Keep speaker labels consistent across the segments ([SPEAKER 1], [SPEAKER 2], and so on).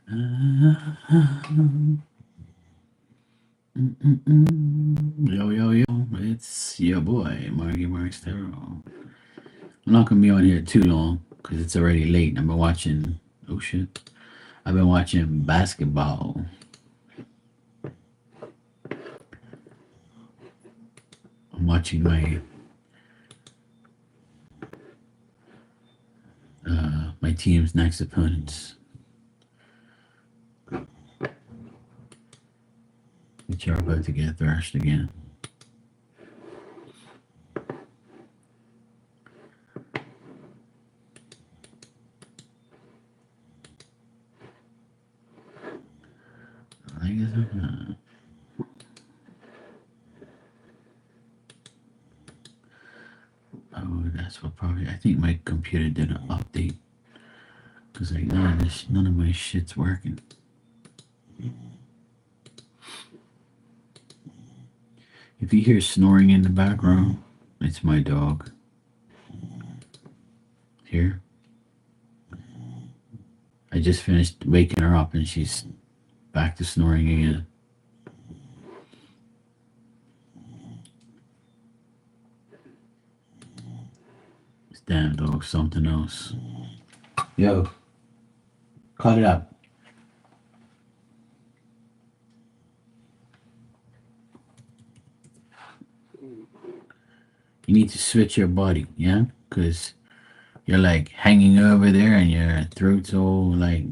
[SPEAKER 1] Yo, yo, yo, it's your boy, Marky Mark Stero. I'm not gonna be on here too long because it's already late. I've been watching, oh shit, I've been watching basketball. I'm watching my team's next opponents, which are about to get thrashed again. I guess oh, that's what probably. I think my computer did an update because like none of my shit's working. If you hear snoring in the background, it's my dog. Here, I just finished waking her up and she's back to snoring again. This damn dog's something else. Yo, cut it up. You need to switch your body, yeah? Because you're like hanging over there and your throat's all like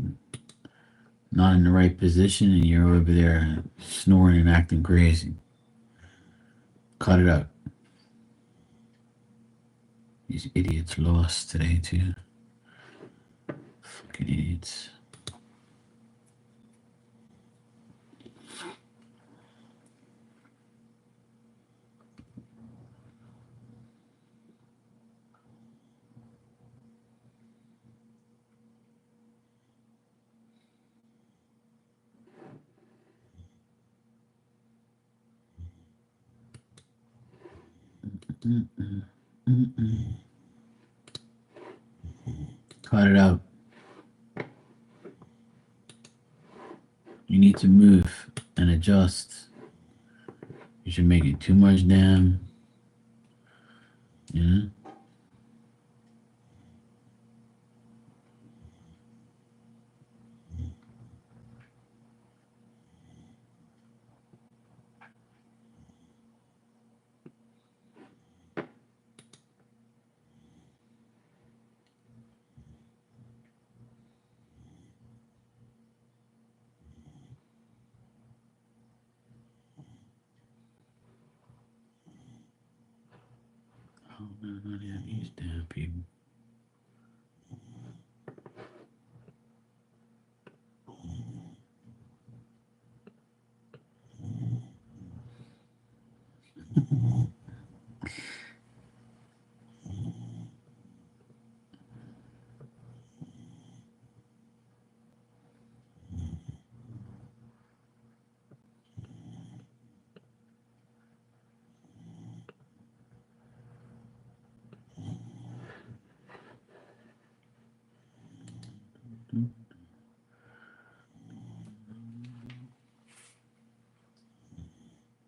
[SPEAKER 1] not in the right position and you're over there snoring and acting crazy. Cut it out. These idiots lost today, too. Fucking idiots. Mm-mm. Mm-mm. Cut it out. You need to move and adjust. You should make it too much damn. You know? Oh, no, not yet. These damn people.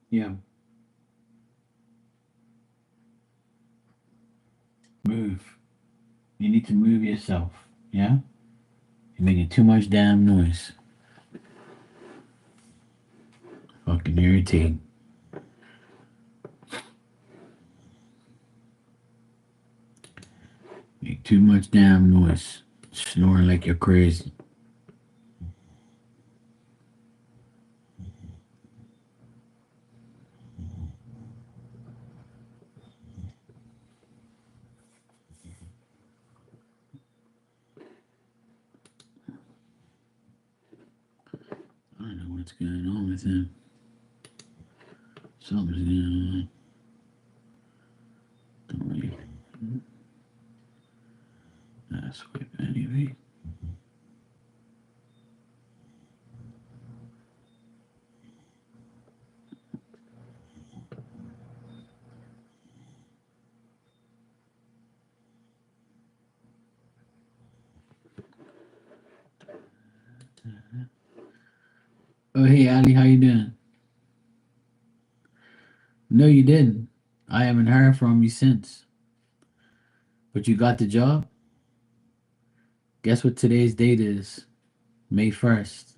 [SPEAKER 1] Yeah. Move. You need to move yourself. Yeah? You're making too much damn noise. Fucking irritating. Make too much damn noise. Snoring like you're crazy. I don't know what's going on with him. Something's going on. Don't worry. That's whip anyway. Oh, hey, Ali, how you doing? No, you didn't. I haven't heard from you since. But you got the job? Guess what today's date is? May 1st.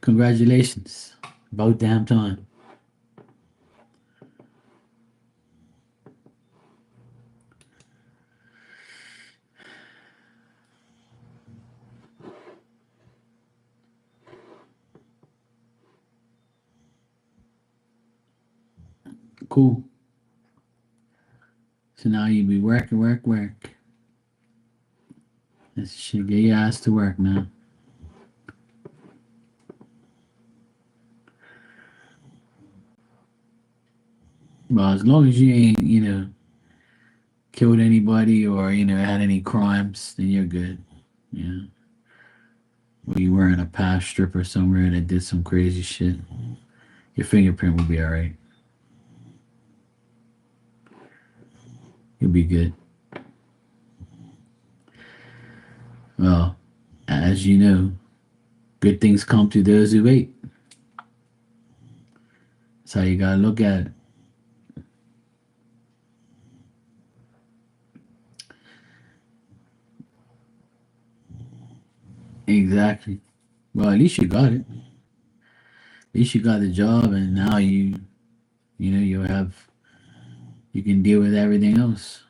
[SPEAKER 1] Congratulations. About damn time. Cool. So now you be working, work, work. This shit, get your ass to work now. Well, as long as you ain't, killed anybody or, had any crimes, then you're good. Yeah. Or you weren't a past stripper somewhere that did some crazy shit. Your fingerprint will be alright. You'll be good. Well, as you know, good things come to those who wait. That's how you gotta look at it. Exactly. Well, at least you got it. At least you got the job, and now you can deal with everything else.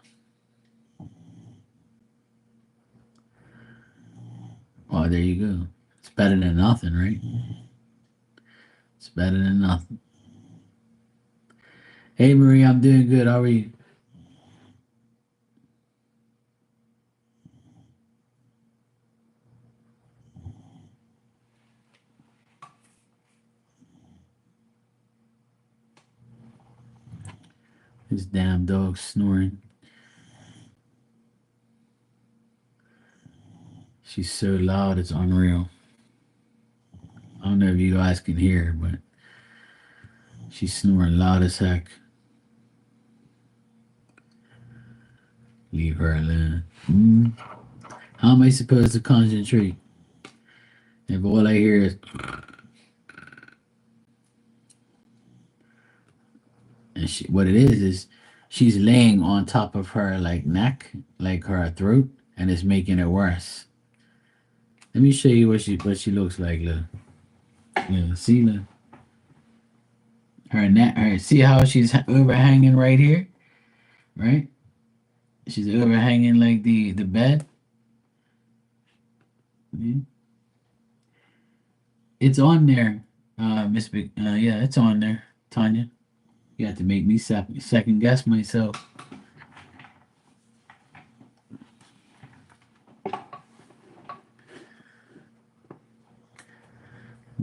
[SPEAKER 1] Oh, there you go. It's better than nothing, right? It's better than nothing. Hey, Marie, I'm doing good. How are you? This damn dog snoring. She's so loud, it's unreal. I don't know if you guys can hear her, but she's snoring loud as heck. Leave her alone. How am I supposed to concentrate if all I hear is and what it is she's laying on top of her like neck, like her throat, and it's making it worse. Let me show you what she looks like. Look, yeah, see, look, her neck. Her see how she's overhanging right here, right? She's overhanging like the bed. Yeah. It's on there, Miss Big. Yeah, it's on there, Tanya. You have to make me second guess myself.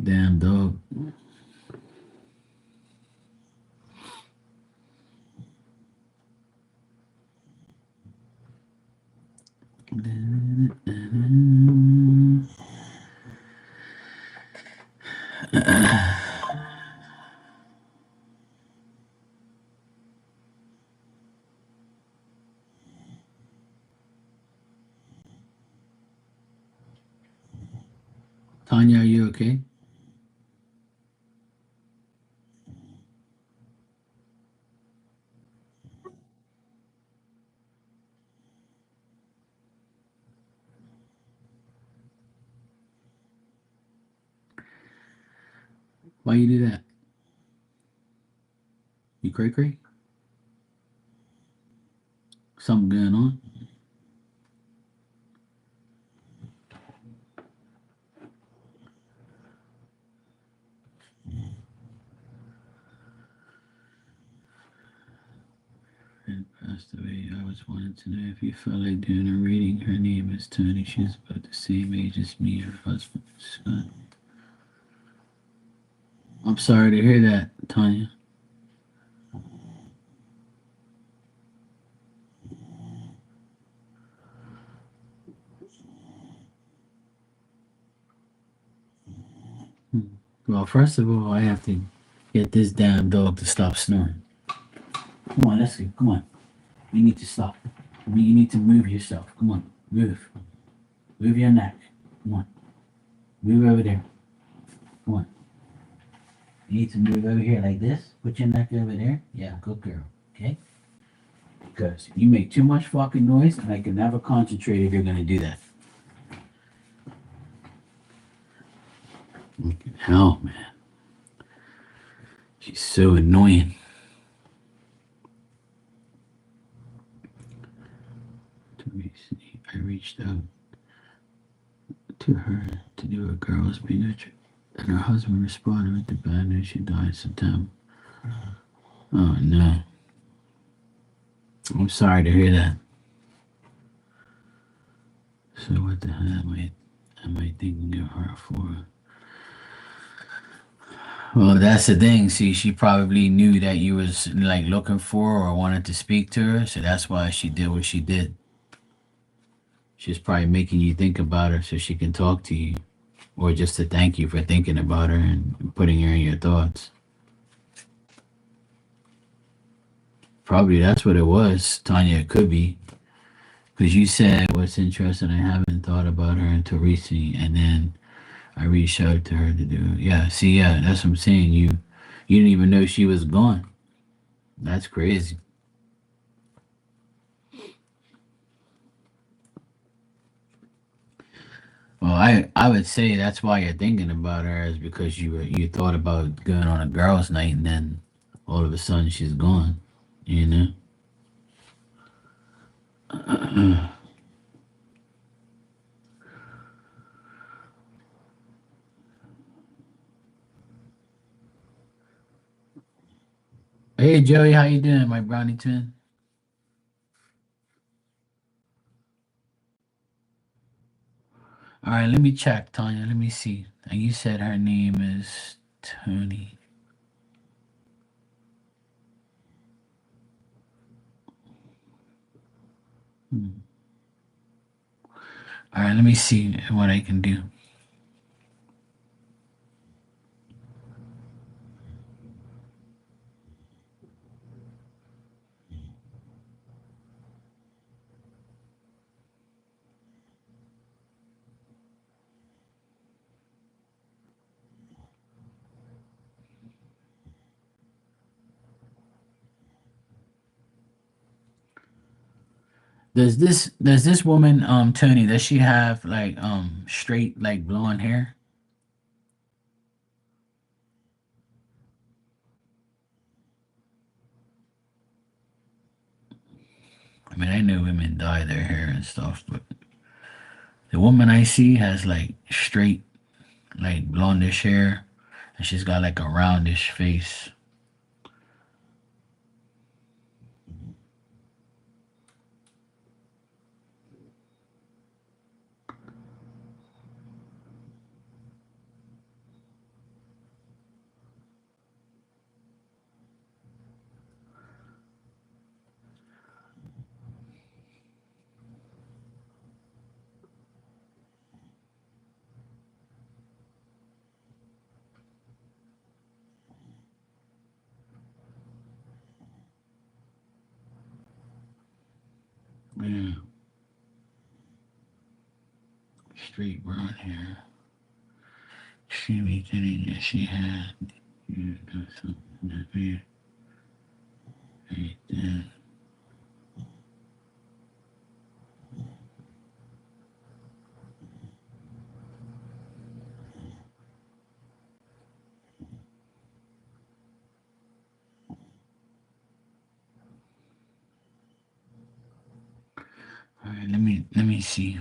[SPEAKER 1] Damn dog. Tanya, are you okay? Why you do that? You cray cray? Something going on? Friend passed away. I was wanting to know if you felt like doing a reading. Her name is Tony. She's about the same age as me. Her husband, Scott. I'm sorry to hear that, Tanya. Well, first of all, I have to get this damn dog to stop snoring. Come on, let's go. Come on. We need to stop. You need to move yourself. Come on, move. Move your neck. Come on, move over there. Come on. You need to move over here like this. Put your neck over there. Yeah, good girl. Okay? Because you make too much fucking noise and I can never concentrate if you're gonna do that. Hell, man. She's so annoying. I reached out to her to do a girl's signature, and her husband responded with the bad news she died in September. Oh no. I'm sorry to hear that. So what the hell am I thinking of her for? Well, that's the thing. See, she probably knew that you was like looking for or wanted to speak to her, so that's why she did what she did. She's probably making you think about her so she can talk to you, or just to thank you for thinking about her and putting her in your thoughts. Probably that's what it was, Tanya. It could be because you said what's interesting. I haven't thought about her until recently, and then I reached out to her to do it. Yeah, see, yeah, that's what I'm saying. You didn't even know she was gone. That's crazy. Well, I would say that's why you're thinking about her is because you thought about going on a girls' night and then all of a sudden she's gone. You know. Hey Joey, how you doing, my brownie twin? All right, let me check, Tanya. Let me see. And you said her name is Tony. Hmm. All right, let me see what I can do. Does this woman Tony, does she have like straight like blonde hair? I mean, I know women dye their hair and stuff, but the woman I see has like straight like blondish hair, and she's got like a roundish face. Yeah, straight brown hair. She be thinking that she had you do something to be right then. All right, let me see.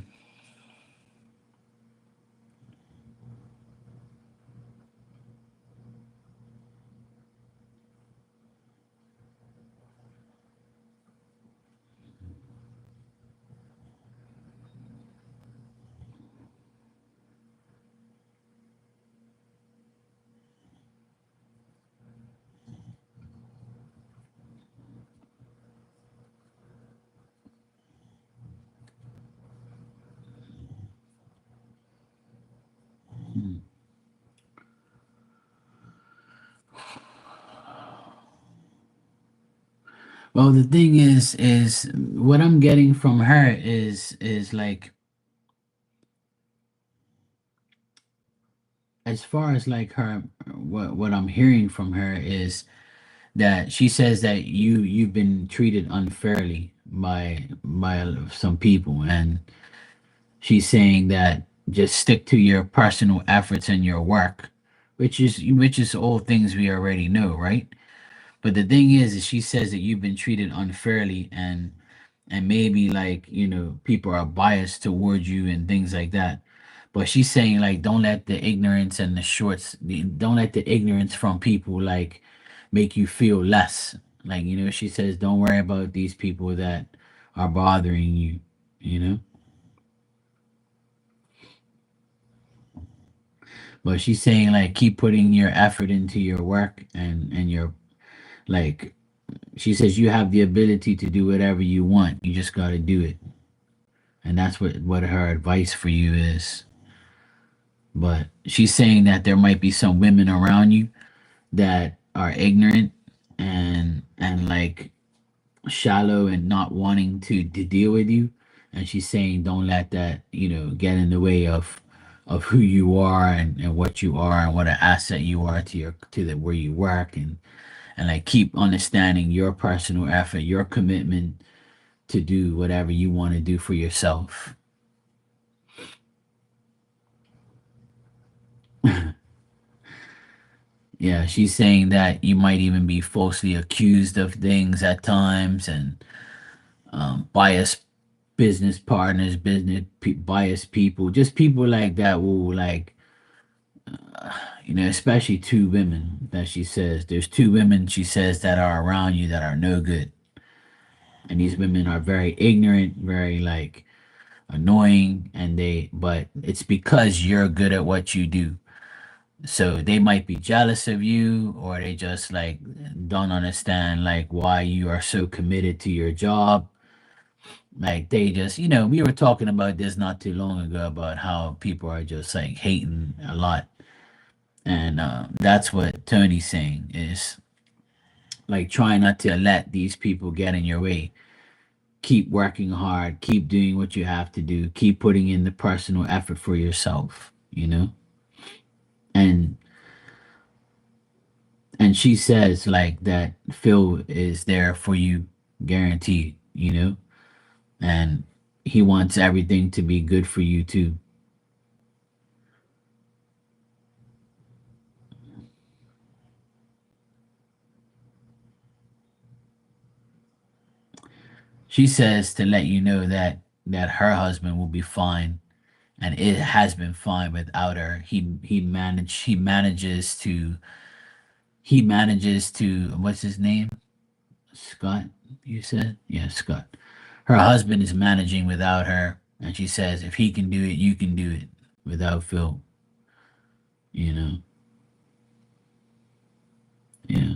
[SPEAKER 1] Well, the thing is what I'm getting from her is like, as far as like her, what I'm hearing from her is that she says that you've been treated unfairly by some people, and she's saying that just stick to your personal efforts and your work, which is all things we already know, right? But the thing is she says that you've been treated unfairly, and maybe like, people are biased towards you and things like that. But she's saying like, don't let the ignorance and the don't let the ignorance from people like make you feel less. Like, she says, don't worry about these people that are bothering you, you know. But she's saying like, keep putting your effort into your work, and your, like, she says you have the ability to do whatever you want. You just got to do it. And that's what her advice for you is. But she's saying that there might be some women around you that are ignorant and like shallow and not wanting to deal with you. And she's saying don't let that, get in the way of who you are, and what you are, and what an asset you are to the where you work, and like keep understanding your personal effort, your commitment to do whatever you want to do for yourself. Yeah, she's saying that you might even be falsely accused of things at times, and biased business partners, biased people, just people like that will like, especially two women that she says. There's two women she says that are around you that are no good, and these women are very ignorant, very like annoying, but it's because you're good at what you do. So they might be jealous of you, or they just like don't understand like why you are so committed to your job. Like they just, we were talking about this not too long ago about how people are just like hating a lot. And that's what Tony's saying is like, try not to let these people get in your way. Keep working hard, keep doing what you have to do, keep putting in the personal effort for yourself. And and she says like that Phil is there for you, guaranteed. And he wants everything to be good for you too. She says to let you know that her husband will be fine, and it has been fine without her. He manages to what's his name? Scott, you said? Yeah, Scott. Her husband is managing without her, and she says if he can do it, you can do it without Phil, you know. Yeah.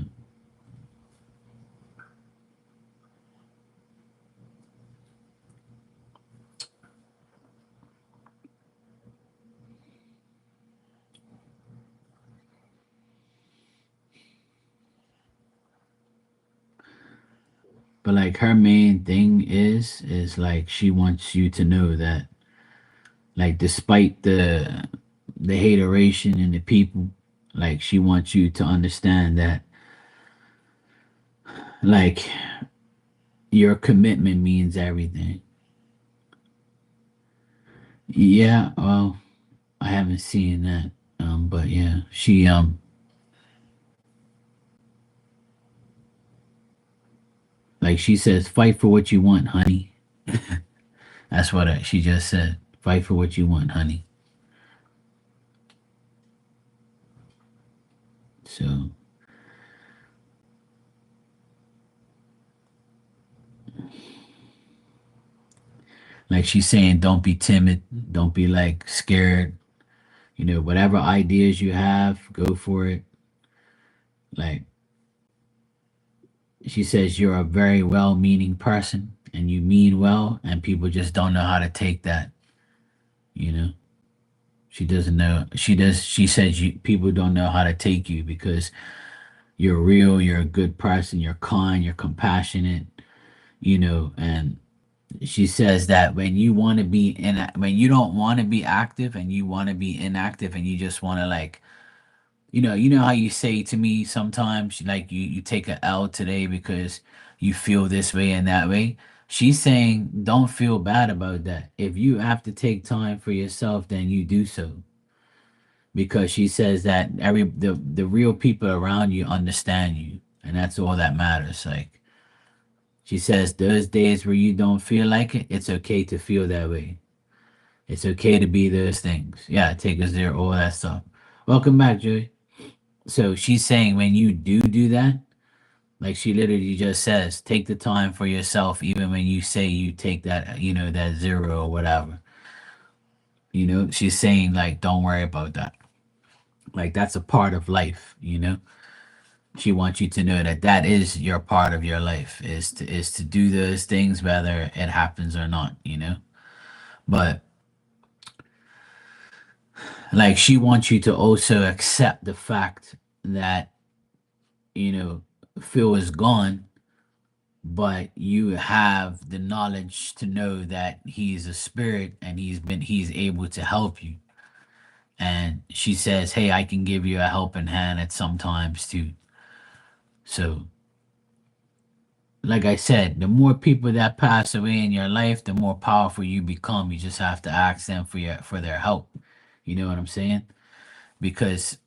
[SPEAKER 1] But like her main thing is like she wants you to know that, like, despite the hateration and the people, like she wants you to understand that like your commitment means everything. Yeah, well, I haven't seen that. But yeah, she like she says, fight for what you want, honey. That's what she just said. Fight for what you want, honey. So like she's saying, don't be timid, don't be like scared. Whatever ideas you have, go for it. Like she says, you're a very well-meaning person, and you mean well, and people just don't know how to take that. You know, she doesn't know. She does. She says people don't know how to take you because you're real, you're a good person, you're kind, you're compassionate, and she says that when you want to be in, when you don't want to be active and you want to be inactive and you just want to like, you know how you say to me sometimes, like you take a L today because you feel this way and that way. She's saying, don't feel bad about that. If you have to take time for yourself, then you do so. Because she says that the real people around you understand you, and that's all that matters. Like she says, those days where you don't feel like it, it's okay to feel that way. It's okay to be those things. Yeah, take us there, all that stuff. Welcome back, Joey. So she's saying when you do that, like she literally just says, take the time for yourself, even when you say you take that, that zero or whatever. She's saying like, don't worry about that. Like that's a part of life. She wants you to know that that is your part of your life is to do those things whether it happens or not. But like she wants you to also accept the fact that you know Phil is gone, but you have the knowledge to know that he's a spirit and he's able to help you. And she says, hey, I can give you a helping hand at some times too. So like I said, the more people that pass away in your life, the more powerful you become. You just have to ask them for their help. You know what I'm saying? Because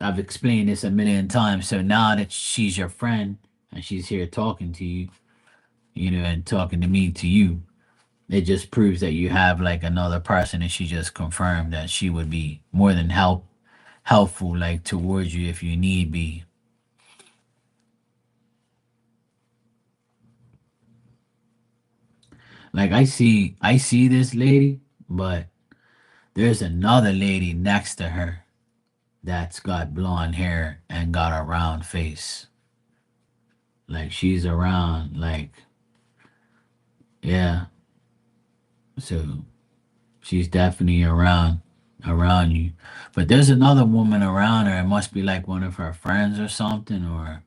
[SPEAKER 1] I've explained this a million times. So now that she's your friend and she's here talking to you, and talking to me to you, it just proves that you have like another person, and she just confirmed that she would be more than helpful like towards you if you need be. Like I see this lady, but there's another lady next to her that's got blonde hair and got a round face. Like she's around, like, yeah. So she's definitely around you. But there's another woman around her. It must be like one of her friends or something, or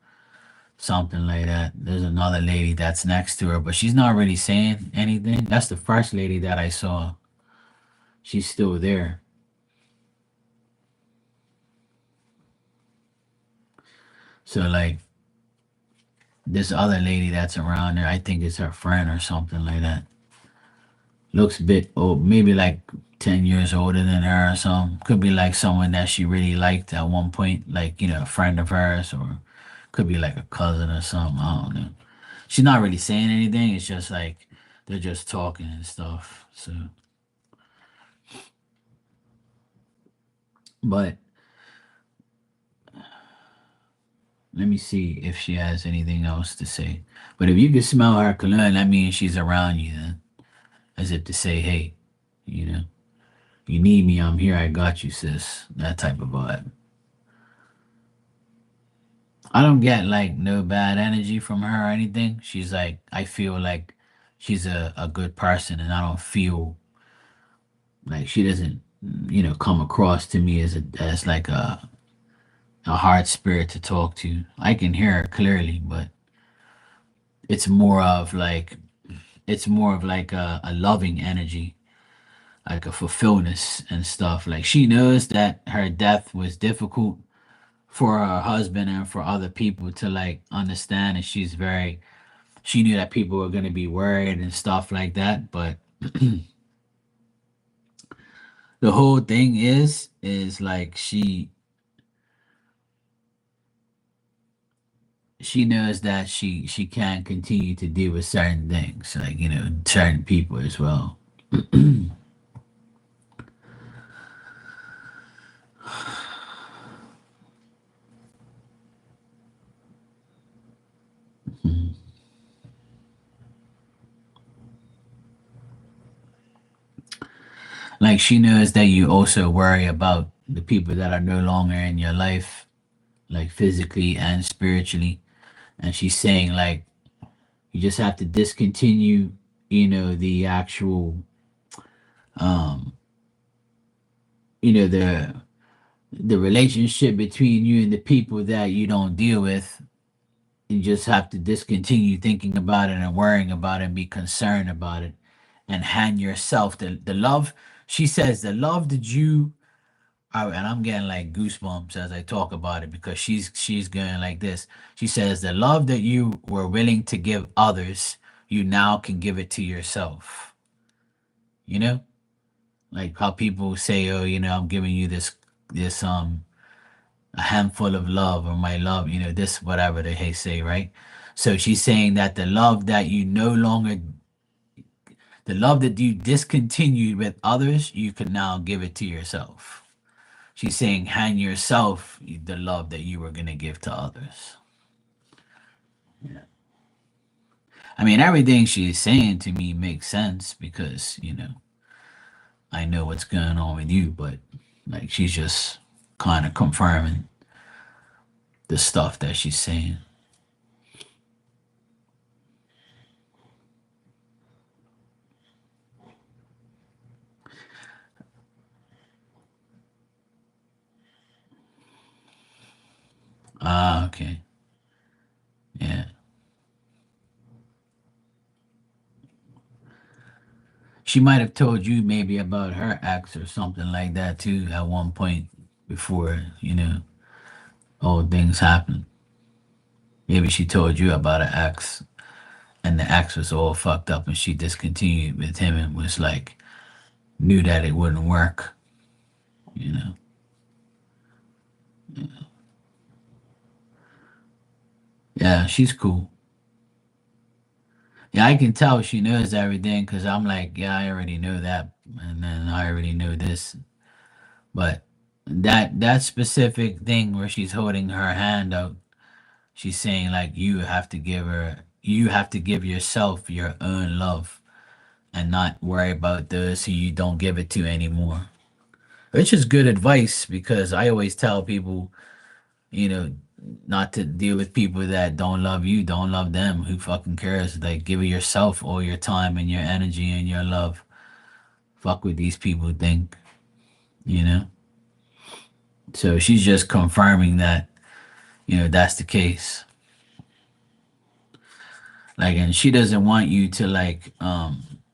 [SPEAKER 1] something like that. There's another lady that's next to her, but she's not really saying anything. That's the first lady that I saw. She's still there. So like this other lady that's around her, I think it's her friend or something like that. Looks a bit old, maybe like 10 years older than her or something. Could be like someone that she really liked at one point, like, a friend of hers, or could be like a cousin or something. I don't know. She's not really saying anything. It's just like they're just talking and stuff. So, but let me see if she has anything else to say. But if you can smell her cologne, that means she's around you then. As if to say, hey, you know, you need me, I'm here, I got you, sis. That type of vibe. I don't get like no bad energy from her or anything. She's like, I feel like she's a good person, and I don't feel like she doesn't, come across to me as like a hard spirit to talk to. I can hear her clearly, but it's more of like it's more of like a loving energy, like a fulfillment and stuff. Like she knows that her death was difficult for her husband and for other people to like understand, and she knew that people were gonna be worried and stuff like that. But the whole thing is like she knows that she can't continue to deal with certain things, like certain people as well. Like she knows that you also worry about the people that are no longer in your life, like physically and spiritually. And she's saying like you just have to discontinue, the actual um, the the relationship between you and the people that you don't deal with, you just have to discontinue thinking about it and worrying about it and be concerned about it and hand yourself the love. She says the love that you and I'm getting like goosebumps as I talk about it because she's going like this. She says the love that you were willing to give others, you now can give it to yourself. You know, like how people say, "Oh, I'm giving you this a handful of love or my love," this whatever they say, right? So she's saying that the love that you discontinued with others, you can now give it to yourself. She's saying hand yourself the love that you were going to give to others. I mean, everything she's saying to me makes sense because, I know what's going on with you, but like she's just kind of confirming the stuff that she's saying. Ah, okay. Yeah. She might have told you maybe about her ex or something like that too at one point before, all things happened. Maybe she told you about an ex and the ex was all fucked up and she discontinued with him and was like, knew that it wouldn't work, you know? Yeah, she's cool. Yeah, I can tell she knows everything because I'm like, yeah, I already know that. And then I already know this. But that specific thing where she's holding her hand out, she's saying like you have to give yourself your own love and not worry about those who you don't give it to anymore. Which is good advice because I always tell people, you know, not to deal with people that don't love you, don't love them. Who fucking cares? Like, give yourself all your time and your energy and your love. Fuck what these people think, you know? So she's just confirming that, that's the case. Like, and she doesn't want you to, like,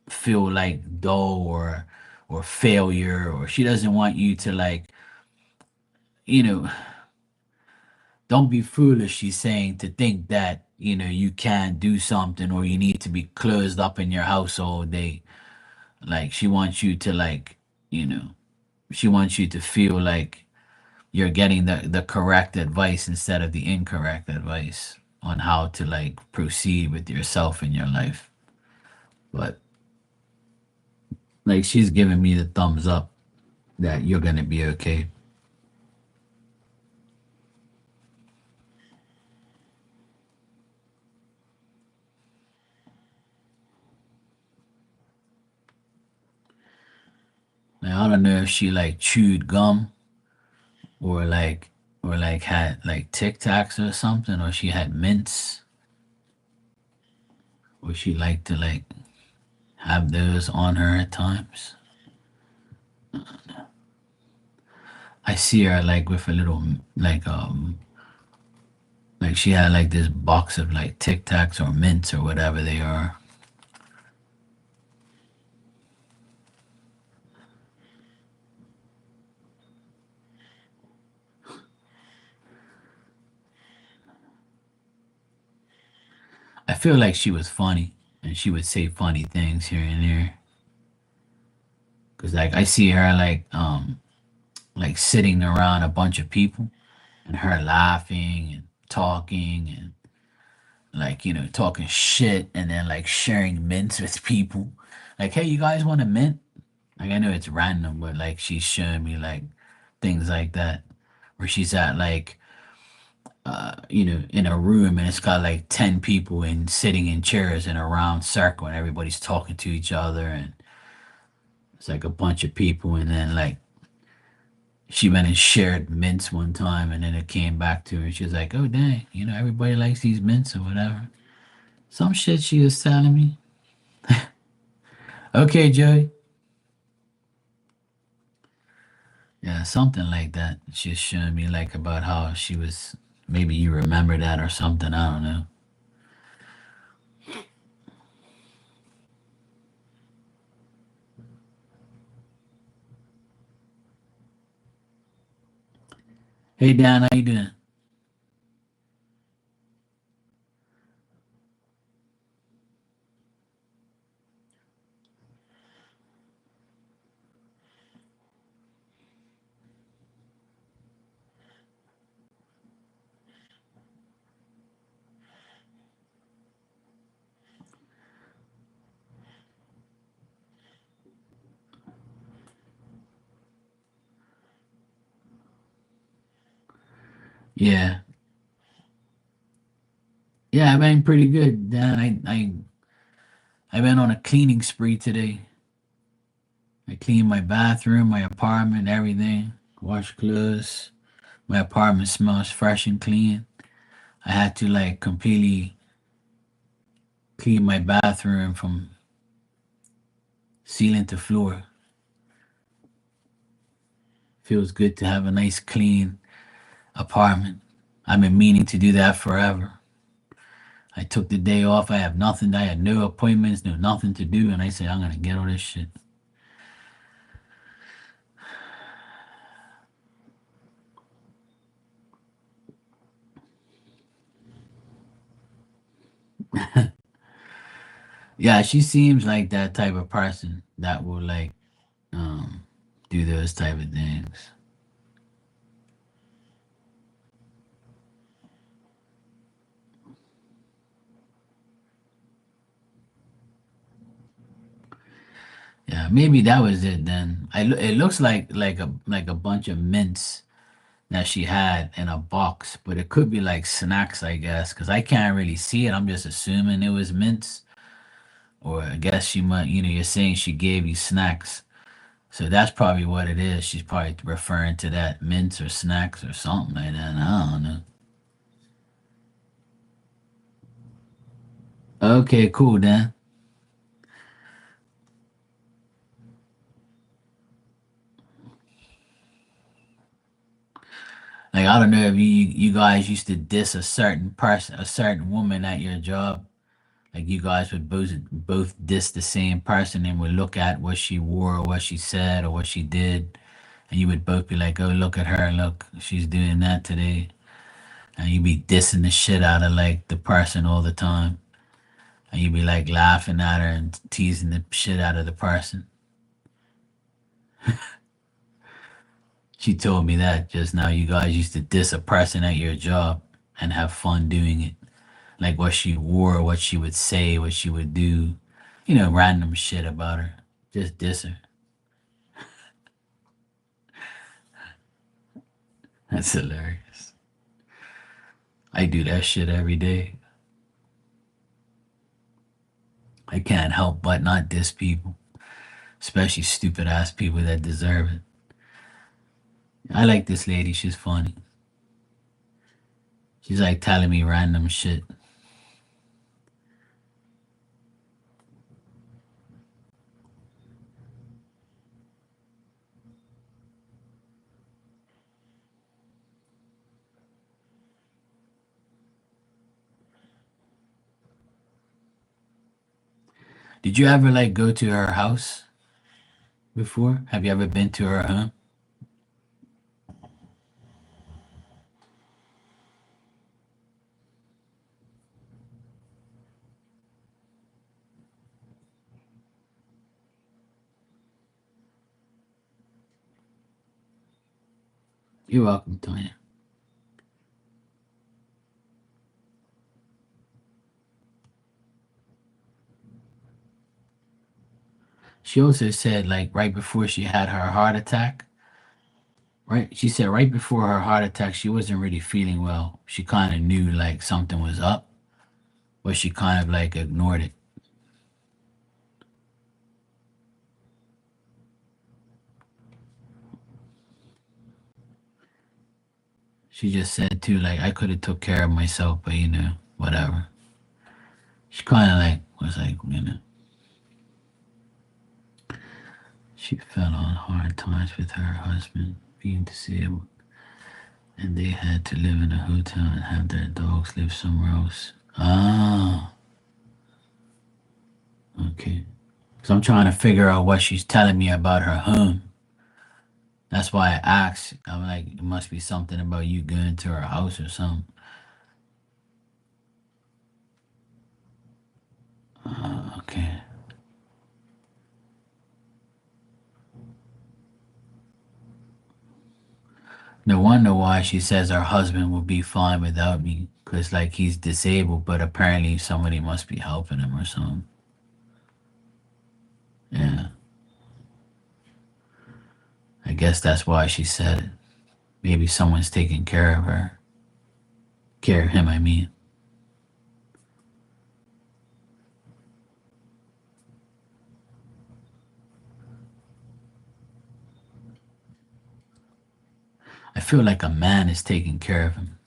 [SPEAKER 1] feel like dull or failure, or she doesn't want you to, like, you know, don't be foolish, she's saying, to think that, you can't do something or you need to be closed up in your house all day. Like, she wants you to, like, you know, she wants you to feel like you're getting the correct advice instead of the incorrect advice on how to, like, proceed with yourself in your life. But, like, she's giving me the thumbs up that you're going to be okay. Now, I don't know if she, like, chewed gum or like had like Tic Tacs or something, or she had mints, or she liked to like have those on her at times. I see her like with a little like she had like this box of like Tic Tacs or mints or whatever they are. I feel like she was funny and she would say funny things here and there. Cause like I see her like sitting around a bunch of people and her laughing and talking and like talking shit and then like sharing mints with people like, hey, you guys want a mint? Like, I know it's random, but like she's showing me like things like that where she's at like in a room and it's got like 10 people and sitting in chairs in a round circle and everybody's talking to each other and it's like a bunch of people and then like she went and shared mints one time and then it came back to her and she was like, oh dang, everybody likes these mints or whatever, some shit she was telling me. Okay, Joey. Yeah, something like that. She's showing me like about how she was. Maybe you remember that or something. I don't know. Hey Dan, how you doing? Yeah, yeah, I've been pretty good, Dan. I went on a cleaning spree today. I cleaned my bathroom, my apartment, everything. Washed clothes. My apartment smells fresh and clean. I had to like completely clean my bathroom from ceiling to floor. Feels good to have a nice clean apartment. I've been meaning to do that forever. I took the day off. I have nothing. I had no appointments, no nothing to do, and I said I'm gonna get all this shit. Yeah, she seems like that type of person that will like um do those type of things. Yeah, maybe that was it then. It looks like a bunch of mints that she had in a box, but it could be like snacks, I guess, because I can't really see it. I'm just assuming it was mints, or I guess she might. You're saying she gave you snacks, so that's probably what it is. She's probably referring to that mints or snacks or something like that. I don't know. Okay, cool then. Like I don't know if you guys used to diss a certain person, a certain woman at your job. Like you guys would both diss the same person and would look at what she wore or what she said or what she did, and you would both be like, "Oh, look at her! Look, she's doing that today," and you'd be dissing the shit out of like the person all the time, and you'd be like laughing at her and teasing the shit out of the person. She told me that just now. You guys used to diss a person at your job and have fun doing it, like what she wore, what she would say, what she would do, random shit about her. Just diss her. That's hilarious. I do that shit every day. I can't help but not diss people, especially stupid ass people that deserve it. I like this lady. She's funny. She's like telling me random shit. Did you ever like go to her house before? Have you ever been to her home? You're welcome, Tonya. She also said like right before she had her heart attack, right? She said right before her heart attack, she wasn't really feeling well. She kind of knew like something was up, but she kind of like ignored it. She just said too, like I could have took care of myself, but whatever. She kind of like was like, she fell on hard times with her husband. being disabled, and they had to live in a hotel and have their dogs live somewhere else. Ah, okay. So I'm trying to figure out what she's telling me about her home. That's why I asked. I'm like, it must be something about you going to her house or something. Okay. No wonder why she says her husband will be fine without me. Cause like he's disabled, but apparently somebody must be helping him or something. Yeah. I guess that's why she said it. Maybe someone's taking care of her. Care of him, I mean. I feel like a man is taking care of him.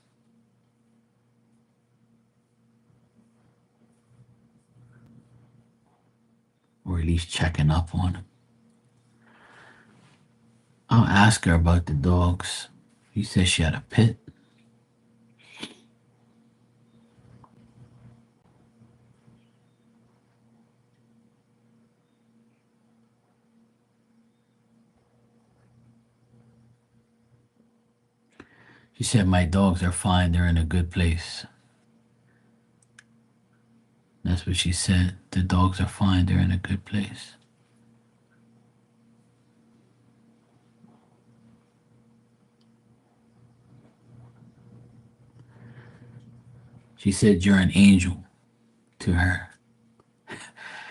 [SPEAKER 1] Or at least checking up on him. I'll ask her about the dogs. You said she had a pit. She said my dogs are fine, they're in a good place. That's what she said. The dogs are fine, they're in a good place. She said you're an angel to her.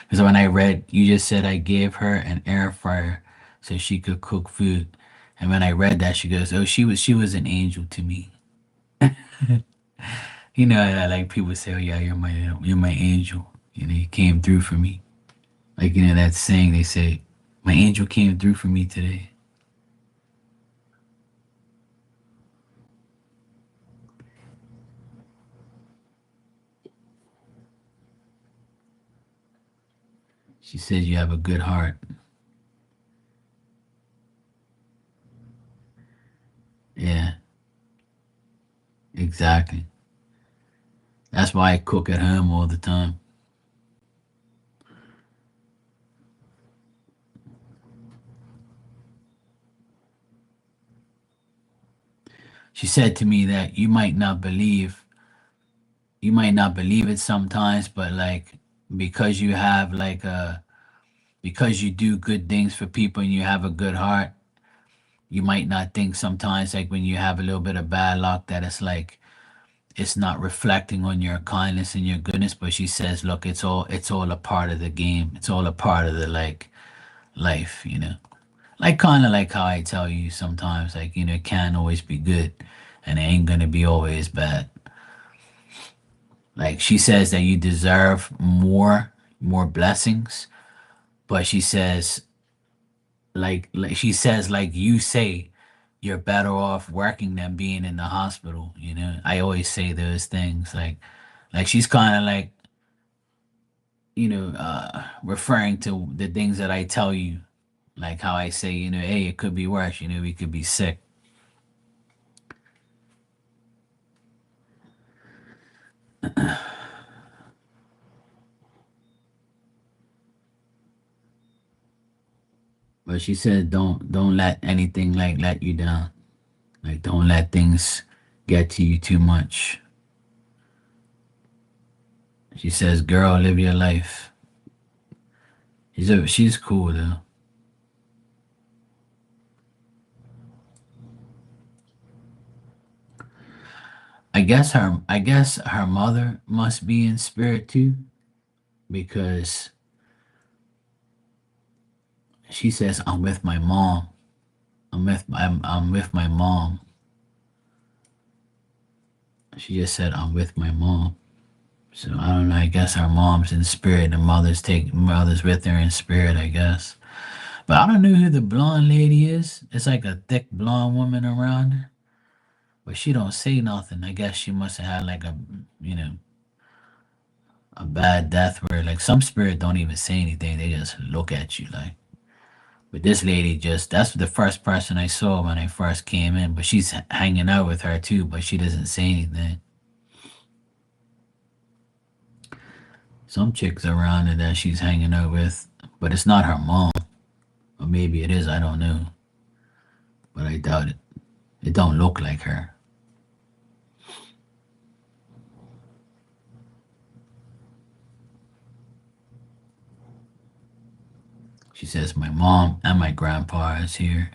[SPEAKER 1] Because when I read, you just said I gave her an air fryer so she could cook food. And when I read that, she goes, "Oh, she was an angel to me." You know, like people say, "Oh yeah, you're my angel." You know, you came through for me. Like you know that saying they say, "My angel came through for me today." She said you have a good heart. Yeah, exactly. That's why I cook at home all the time. She said to me that you might not believe it sometimes, but like because you have like a because you do good things for people and you have a good heart, you might not think sometimes like when you have a little bit of bad luck that it's not reflecting on your kindness and your goodness. But she says, look, it's all a part of the game. It's all a part of the like life, you know. Like kind of like how I tell you sometimes, like, you know, it can't always be good and it ain't gonna be always bad. Like she says that you deserve more blessings, but she says like she says like you say you're better off working than being in the hospital, you know. I always say those things like she's kind of like, you know, referring to the things that I tell you, like how I say, you know, hey, it could be worse, you know, we could be sick. But she said don't let anything like let you down. Like don't let things get to you too much. She says, girl, live your life. She's cool though. I guess her mother must be in spirit too, because she says I'm with my mom. I'm with my mom. She just said I'm with my mom. So I don't know. I guess her mom's in spirit. And mother's with her in spirit. I guess. But I don't know who the blonde lady is. It's like a thick blonde woman around her, but she don't say nothing. I guess she must have had like a, you know, a bad death where like some spirit don't even say anything. They just look at you like. But this lady just, that's the first person I saw when I first came in. But she's hanging out with her too, but she doesn't say anything. Some chicks around her that she's hanging out with, but it's not her mom. Or maybe it is, I don't know. But I doubt it. It don't look like her. She says my mom and my grandpa is here.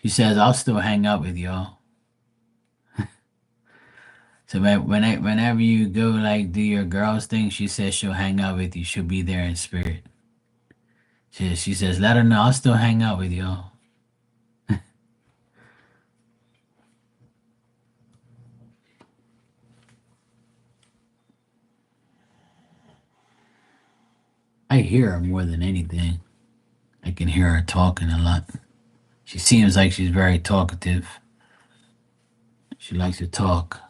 [SPEAKER 1] She says I'll still hang out with y'all. So whenever you go like do your girls thing, she says she'll hang out with you. She'll be there in spirit. She says let her know I'll still hang out with y'all. I hear her more than anything. I can hear her talking a lot. She seems like she's very talkative. She likes to talk.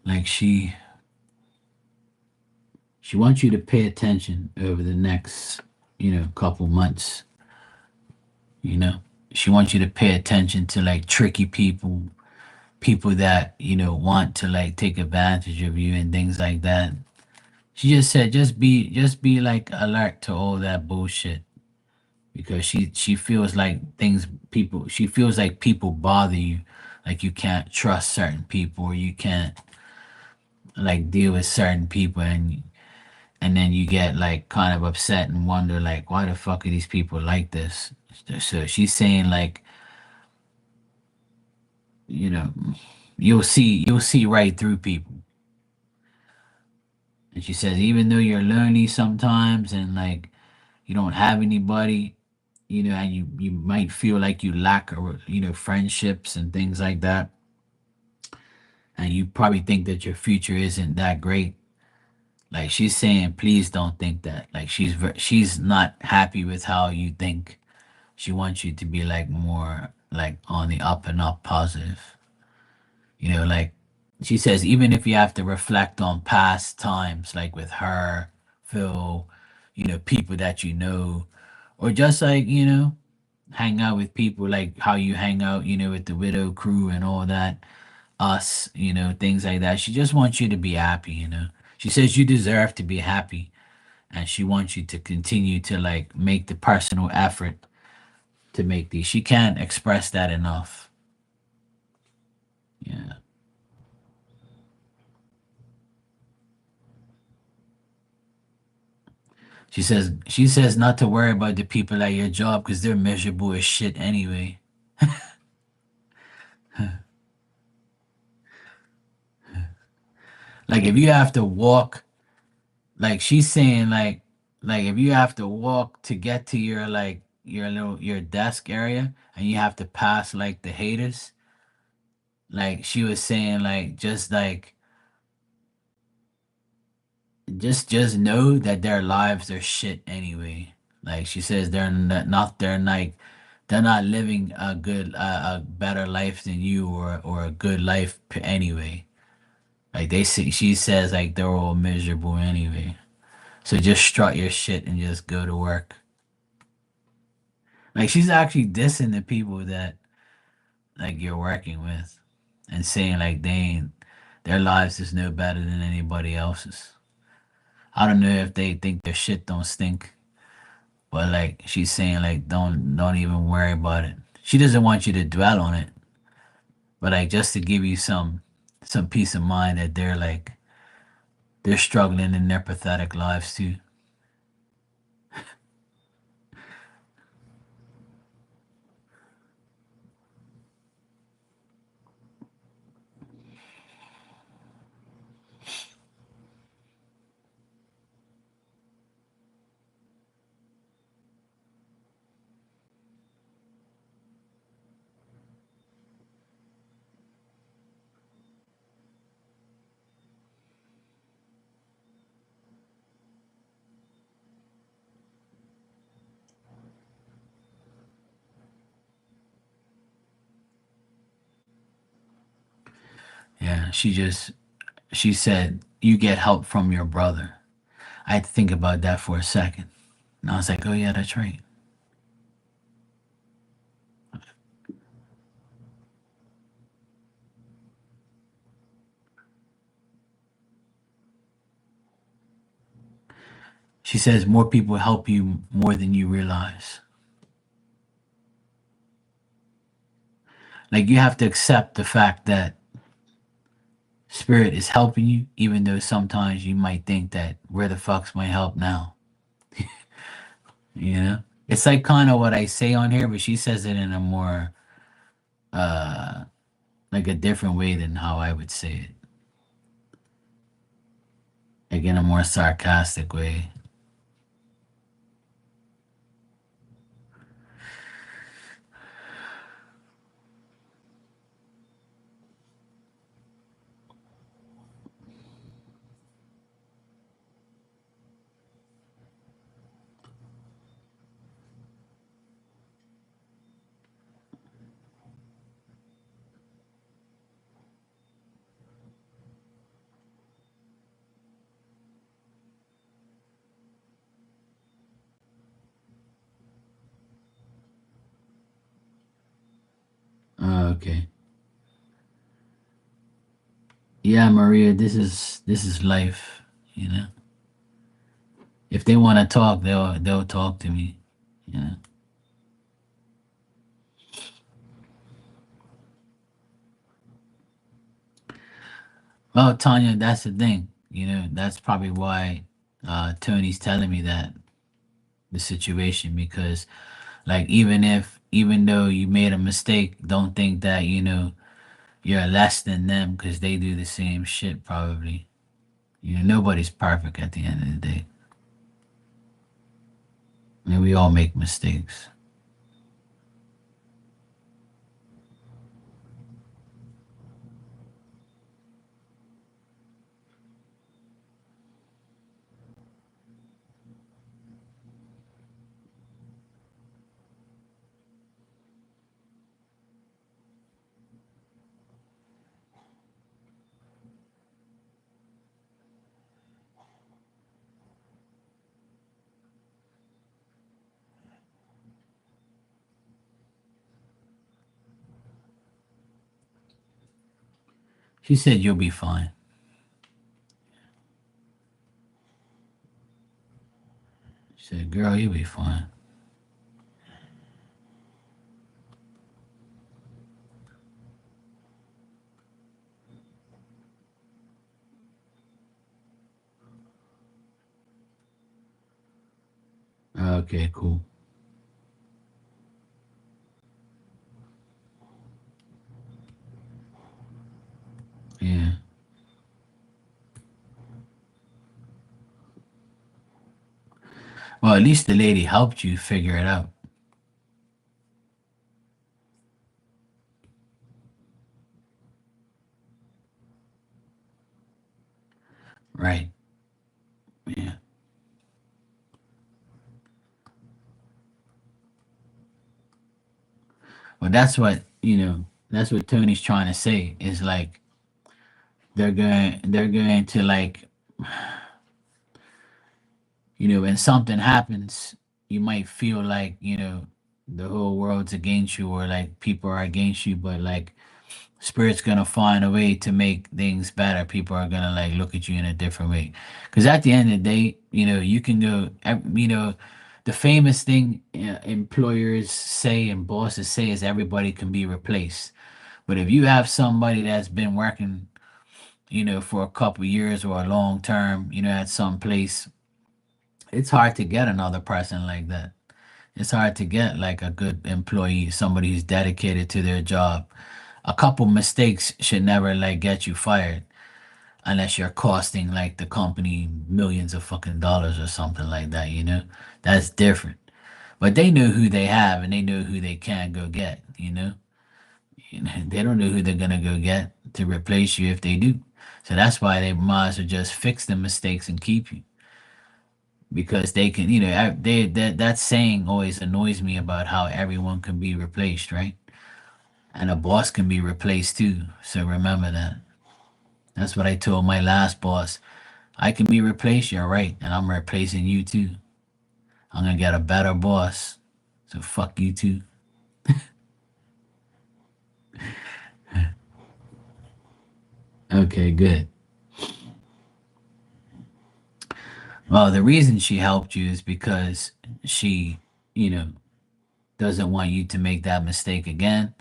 [SPEAKER 1] Like she wants you to pay attention over the next, couple months. You know, she wants you to pay attention to like tricky people, people that want to like take advantage of you and things like that. She just said, just be like alert to all that bullshit because she feels like she feels like people bother you, like you can't trust certain people or you can't like deal with certain people and then you get like kind of upset and wonder like why the fuck are these people like this. So she's saying like you know you'll see right through people. And she says even though you're lonely sometimes and like you don't have anybody, and you might feel like you lack friendships and things like that, and you probably think that your future isn't that great. Like she's saying please don't think that, like she's not happy with how you think. She wants you to be like more like on the up and up positive. Like she says, even if you have to reflect on past times, like with her, Phil, people that or just like, hang out with people like how you hang out, with the widow crew and all that, us, things like that. She just wants you to be happy. She says you deserve to be happy and she wants you to continue to like make the personal effort to make these. She can't express that enough. Yeah. She says not to worry about the people at your job because they're miserable as shit anyway. Like if you have to walk, like she's saying like if you have to walk to get to your like your desk area and you have to pass like the haters, like she was saying like just know that their lives are shit anyway. Like she says they're not living a better life than you or a good life anyway. Like she says like they're all miserable anyway. So just strut your shit and just go to work. Like she's actually dissing the people that like you're working with and saying like their lives is no better than anybody else's. I don't know if they think their shit don't stink, but like she's saying, like don't even worry about it. She doesn't want you to dwell on it, but like just to give you some peace of mind that they're struggling in their pathetic lives too. Yeah, she said you get help from your brother. I had to think about that for a second, and I was like, oh yeah, that's right. She says more people help you more than you realize. Like you have to accept the fact that spirit is helping you, even though sometimes you might think that where the fuck's my help now? You know, it's like kind of what I say on here, but she says it in a more uh like a different way than how I would say it, like in a more sarcastic way. Okay. Yeah, Maria, this is life, you know. If they want to talk, they'll talk to me, you know. Well, Tanya, that's the thing, you know. That's probably why Tony's telling me that the situation because like even though you made a mistake, don't think that you're less than them because they do the same shit probably. You know, nobody's perfect at the end of the day. I mean, we all make mistakes. She said you'll be fine. She said, "Girl, you'll be fine." Okay, cool. Yeah. Well, at least the lady helped you figure it out. Right. Yeah. Well, that's what Tony's trying to say is like they're going to like when something happens, you might feel like the whole world's against you or like people are against you, but like Spirit's gonna find a way to make things better. People are gonna like look at you in a different way. Because at the end of the day, you can go. The famous thing employers say and bosses say is everybody can be replaced. But if you have somebody that's been working, for a couple years or a long term, at some place, it's hard to get another person like that. It's hard to get like a good employee, somebody who's dedicated to their job. A couple mistakes should never like get you fired unless you're costing like the company millions of fucking dollars or something like that. That's different. But they know who they have and they know who they can go get. They don't know who they're gonna go get to replace you if they do. So that's why they might as well just fix the mistakes and keep you because they can. That saying always annoys me about how everyone can be replaced, right? And a boss can be replaced too. So remember that. That's what I told my last boss. I can be replaced, you're right, and I'm replacing you too. I'm gonna get a better boss. So fuck you too. Okay, good. Well, the reason she helped you is because she, you know, doesn't want you to make that mistake again.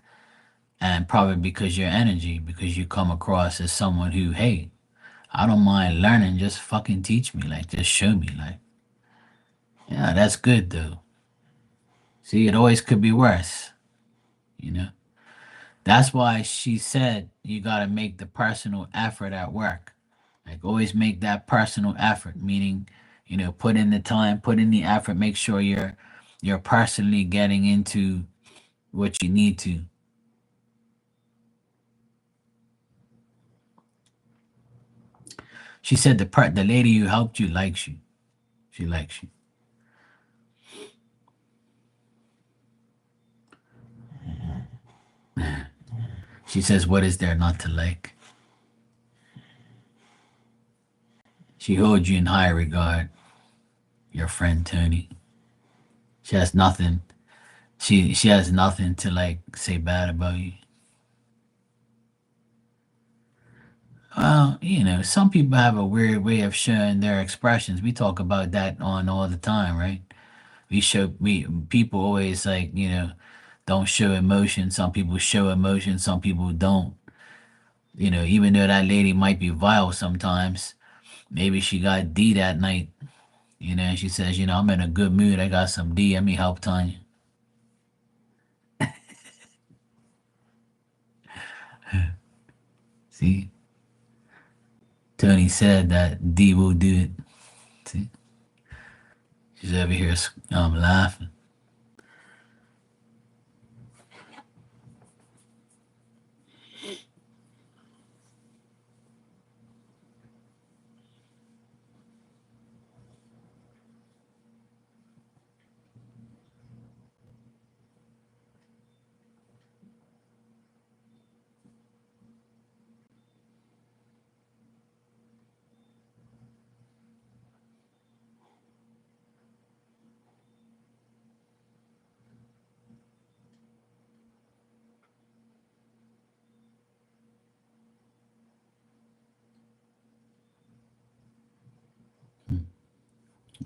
[SPEAKER 1] And probably because your energy, because you come across as someone who, hey, I don't mind learning, just fucking teach me, like, just show me, like, yeah, that's good though. See, it always could be worse, you know? That's why she said you gotta make the personal effort at work. Like, always make that personal effort, meaning, put in the time, put in the effort, make sure you're personally getting into what you need to. She said the lady who helped you likes you. She likes you. She says, "What is there not to like?" She holds you in high regard. Your friend Tony. She has nothing. She has nothing to like say bad about you. Well, some people have a weird way of showing their expressions. We talk about that on all the time, right? We people always like don't show emotion. Some people show emotion. Some people don't. Even though that lady might be vile sometimes, maybe she got D that night. And she says, I'm in a good mood. I got some D. Let me help Tanya. See, Tony said that D will do it. See, she's over here laughing.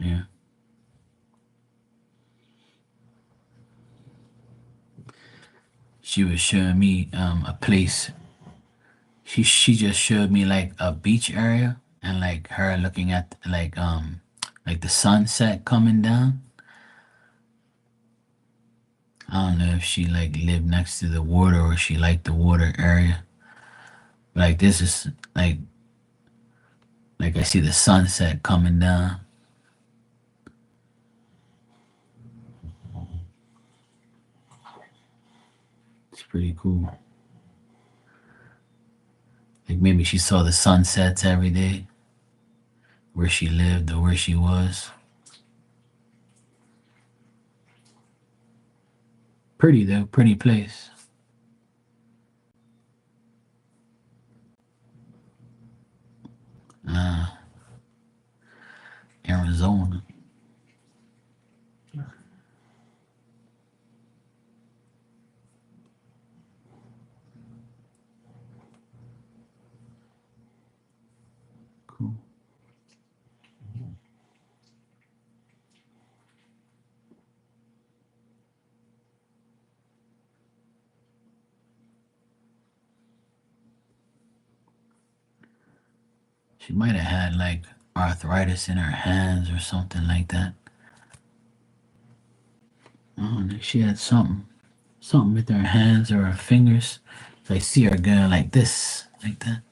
[SPEAKER 1] Yeah, she was showing me a place. She just showed me like a beach area and like her looking at like the sunset coming down. I don't know if she like lived next to the water or she liked the water area. Like this is like I see the sunset coming down. It's pretty cool. Like maybe she saw the sunsets every day where she lived or where she was. Pretty though, pretty place. Uh, Arizona. cool. She might have had like arthritis in her hands or something like that. Oh, she had something with her hands or her fingers. So I see her going like this, like that.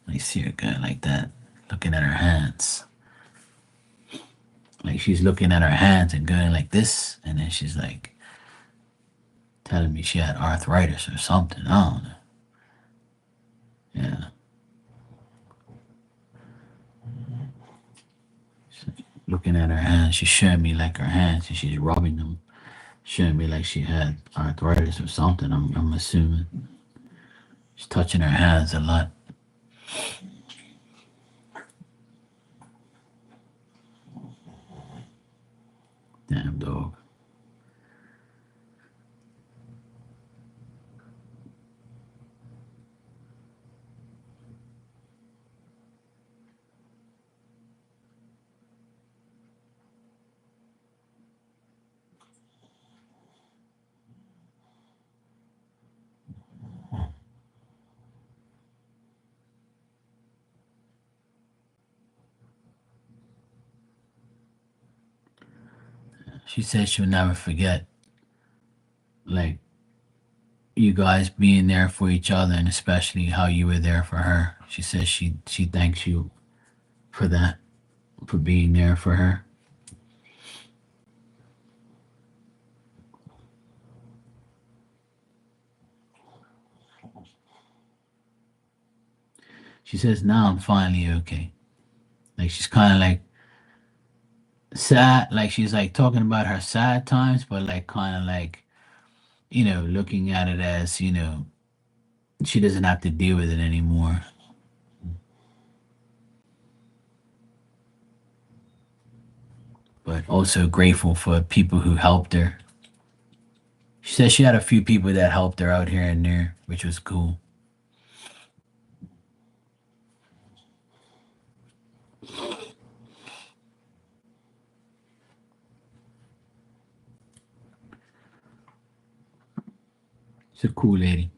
[SPEAKER 1] I see her going like that, looking at her hands. Like she's looking at her hands and going like this, and then she's like telling me she had arthritis or something. I don't know. Yeah. She's looking at her hands. She's showing me like her hands and she's rubbing them, showing me like she had arthritis or something. I'm assuming. She's touching her hands a lot. Damn dog. She said she'll never forget, like, you guys being there for each other and especially how you were there for her. She says she thanks you for that, for being there for her. She says now I'm finally okay. Like she's kind of like sad, like she's like talking about her sad times, but like kind of like, looking at it as, she doesn't have to deal with it anymore. But also grateful for people who helped her. She said she had a few people that helped her out here and there, which was cool. She's a cool lady.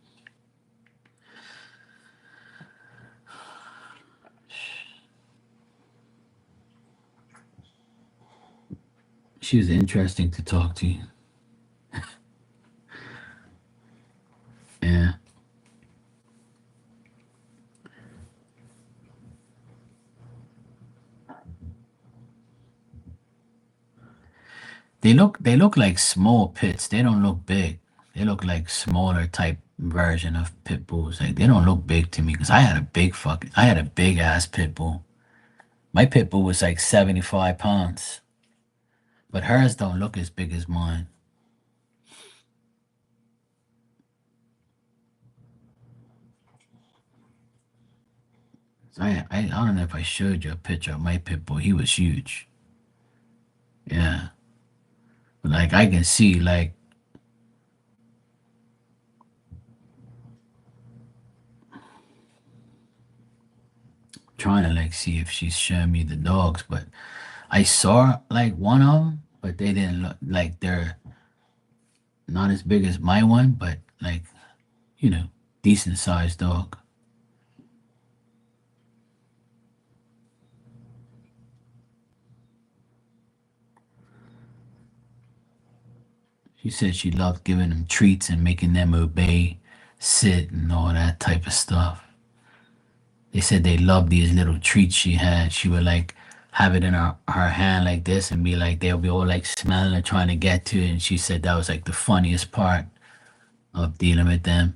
[SPEAKER 1] She was interesting to talk to. Yeah. They look like small pits. They don't look big. They look like smaller type version of pit bulls. Like they don't look big to me because I had a big ass pit bull. My pit bull was like 75 pounds, but hers don't look as big as mine. So I don't know if I showed you a picture of my pit bull. He was huge. Yeah, but like I can see like trying to like see if she's showing me the dogs, but I saw like one of them, but they didn't look like they're not as big as my one, but like, you know, decent sized dog. She said she loved giving them treats and making them obey, sit, and all that type of stuff. They said they loved these little treats she had. She would like have it in her hand like this and be like, they'll be all like smelling and trying to get to it. And she said that was like the funniest part of dealing with them.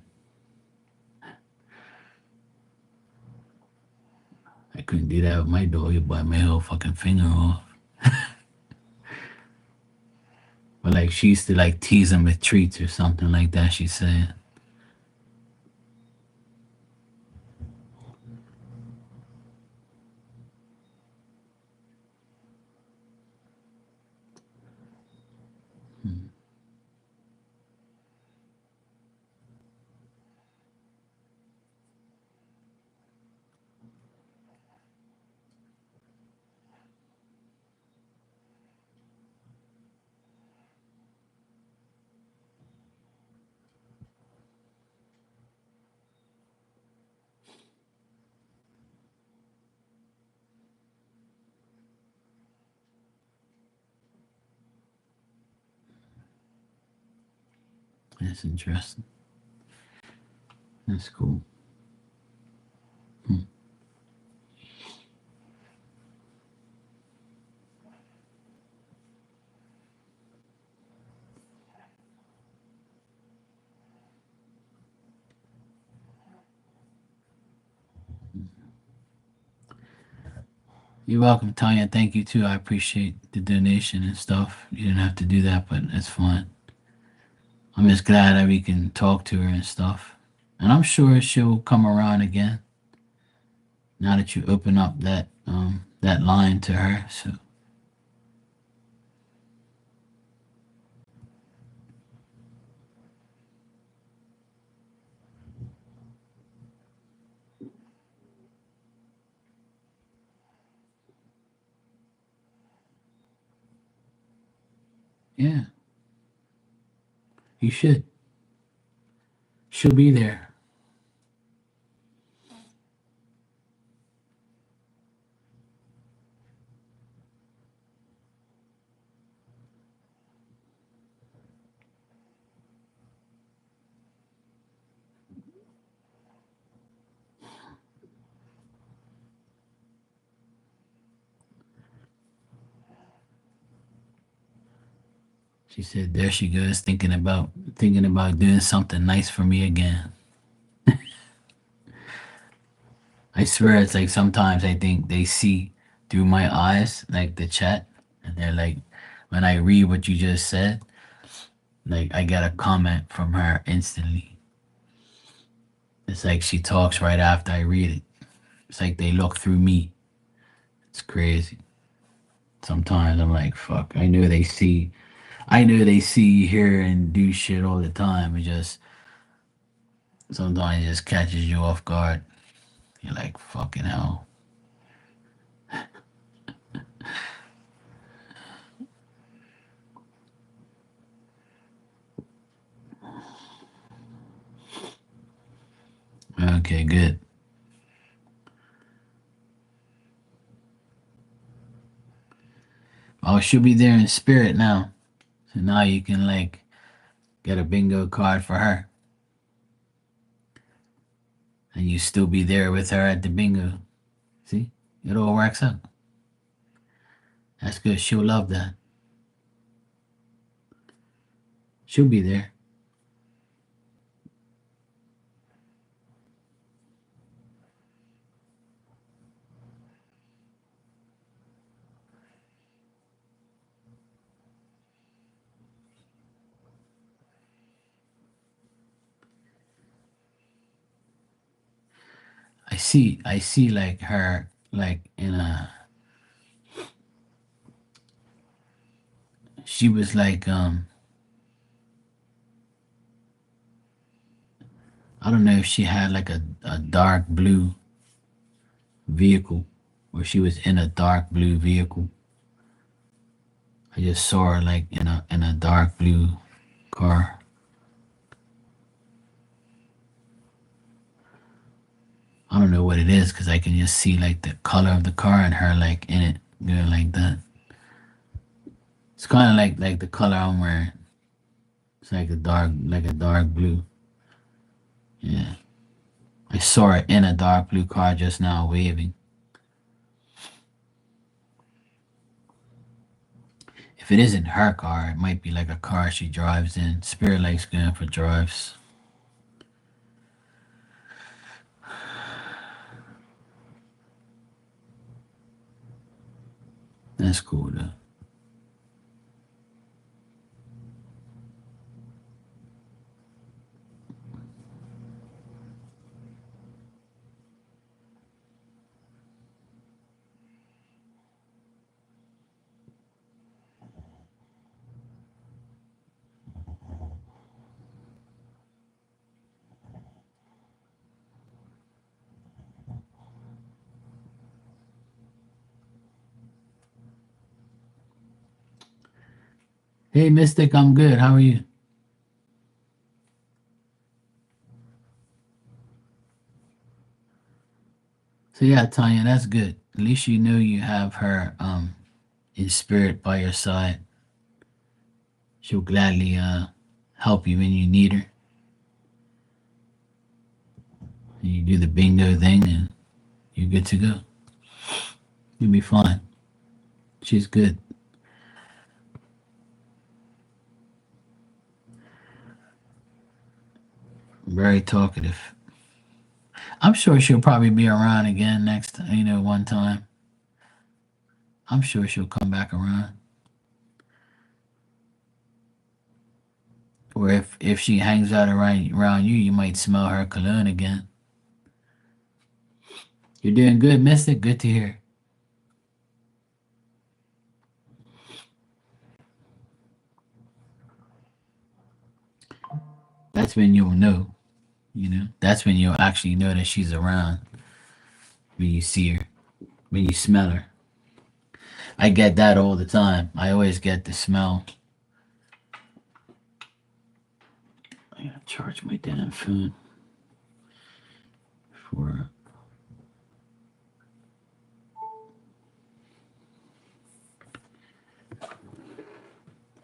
[SPEAKER 1] I couldn't do that with my dog. You bite my whole fucking finger off. But like she used to like tease him with treats or something like that. She said, That's interesting. That's cool. Hmm. You're welcome, Tanya. Thank you too. I appreciate the donation and stuff. You didn't have to do that, but it's fine. I'm just glad that we can talk to her and stuff. And I'm sure she'll come around again now that you open up that line to her. So yeah, you should. She'll be there. She said, "There she goes, thinking about doing something nice for me again." I swear, it's like sometimes I think they see through my eyes, like the chat, and they're like, when I read what you just said, like I get a comment from her instantly. It's like she talks right after I read it. It's like they look through me. It's crazy. Sometimes I'm like, fuck. I know they see, hear, and do shit all the time. It just sometimes it just catches you off guard. You're like, fucking hell. Okay, good. Oh, she'll be there in spirit now. So now you can like get a bingo card for her, and you still be there with her at the bingo. See, it all works out. That's good. She'll love that. She'll be there. I see like her like in a she was like I don't know if she had like a dark blue vehicle or she was in a dark blue vehicle. I just saw her like in a dark blue car. I don't know what it is because I can just see like the color of the car and her like in it going like that. It's kind of like the color I'm wearing. It's like a dark blue. Yeah. I saw her in a dark blue car just now waving. If it isn't her car, it might be like a car she drives in. Spirit likes going for drives. That's cool though. Hey Mystic, I'm good. How are you? So yeah, Tanya, that's good. At least you know you have her in spirit by your side. She'll gladly help you when you need her. And you do the bingo thing, and you're good to go. You'll be fine. She's good. Very talkative. I'm sure she'll probably be around again next, one time. I'm sure she'll come back around. Or if she hangs out around you, you might smell her cologne again. You're doing good, Mystic. Good to hear. That's when you'll know. That's when you'll actually know that she's around. When you see her, when you smell her. I get that all the time. I always get the smell. I gotta charge my damn phone for.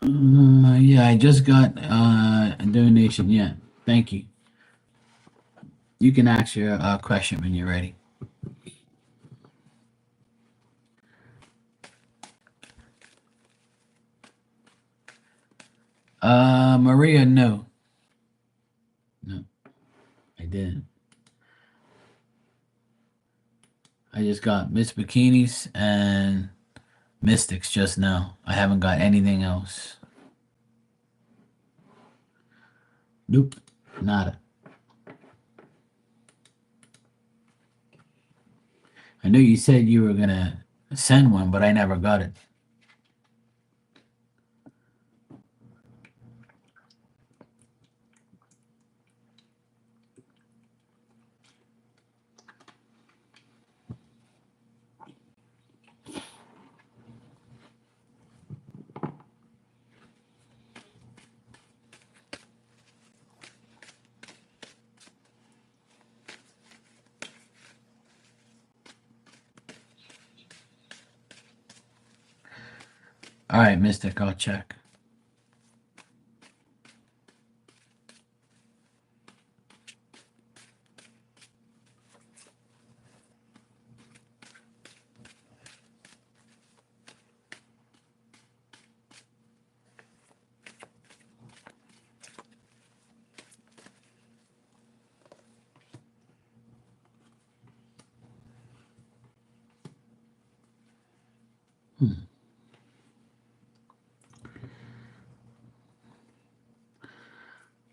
[SPEAKER 1] Yeah, I just got a donation. Yeah, thank you. You can ask your question when you're ready. Maria, no. No, I didn't. I just got Miss Bikinis and Mystics just now. I haven't got anything else. Nope, nada. I know you said you were gonna send one, but I never got it. All right, Mystic, I'll check.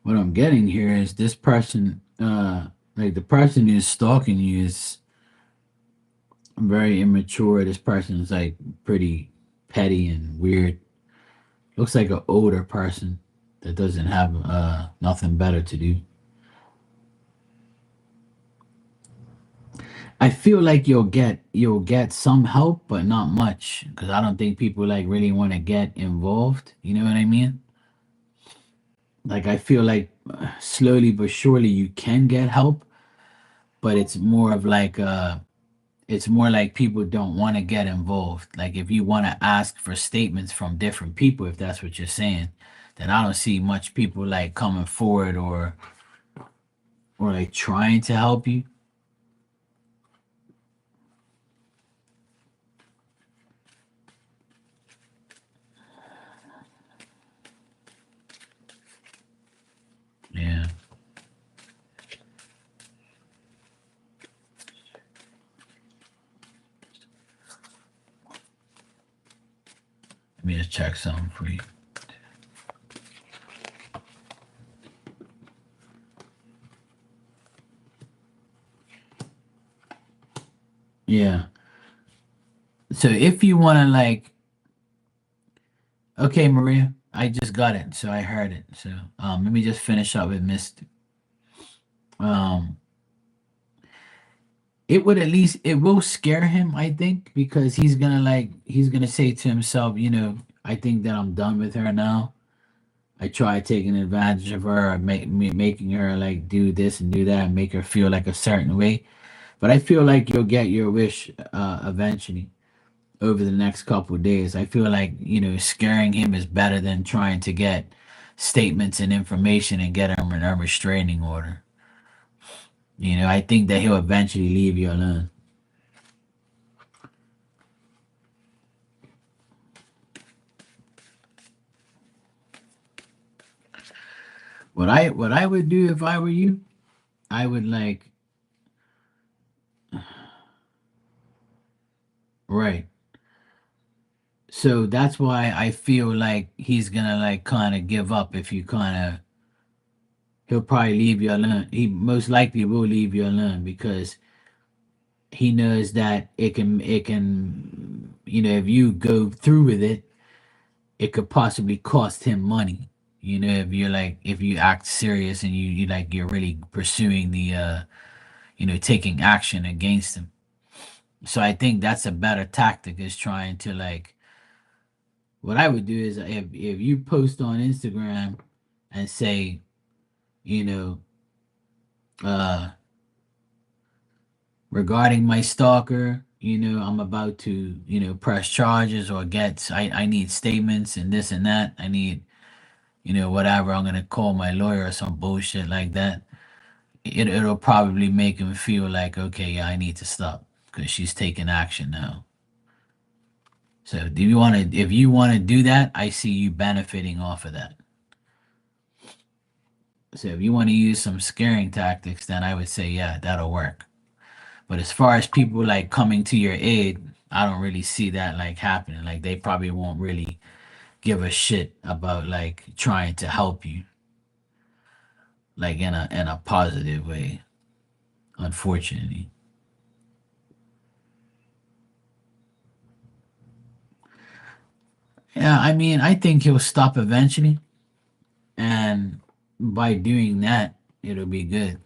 [SPEAKER 1] What I'm getting here is this person, like the person who's stalking you is very immature. This person is like pretty petty and weird. Looks like an older person that doesn't have nothing better to do. I feel like you'll get some help, but not much, because I don't think people like really want to get involved. You know what I mean? Like I feel like slowly but surely you can get help, but it's more like people don't want to get involved. Like if you want to ask for statements from different people, if that's what you're saying, then I don't see much people like coming forward or like trying to help you. Yeah. Let me just check something for you. Yeah. So if you want to like, okay, Maria, I just got it, so I heard it. So let me just finish up with Mister. Um, it would at least it will scare him, I think, because he's gonna say to himself, I think that I'm done with her now. I tried taking advantage of her, or making her like do this and do that, and make her feel like a certain way. But I feel like you'll get your wish eventually over the next couple of days. I feel like scaring him is better than trying to get statements and information and get him in a restraining order. I think that he'll eventually leave you alone. What I would do if I were you, I would like right. So that's why I feel like he's gonna like kind of give up if you kind of. He'll probably leave you alone. He most likely will leave you alone because he knows that it can if you go through with it, it could possibly cost him money. If you're like if you act serious and you like you're really pursuing the taking action against him. So I think that's a better tactic is trying to like what I would do is if you post on Instagram and say, you know, uh regarding my stalker, I'm about to, press charges or I need statements and this and that. I need, whatever. I'm gonna call my lawyer or some bullshit like that. It'll probably make him feel like, okay, yeah, I need to stop because she's taking action now. So if you wanna do that, I see you benefiting off of that. So if you want to use some scaring tactics, then I would say, yeah, that'll work. But as far as people like coming to your aid, I don't really see that like happening. Like they probably won't really give a shit about like trying to help you like in a positive way, unfortunately. Yeah, I mean, I think he'll stop eventually, and by doing that, it'll be good.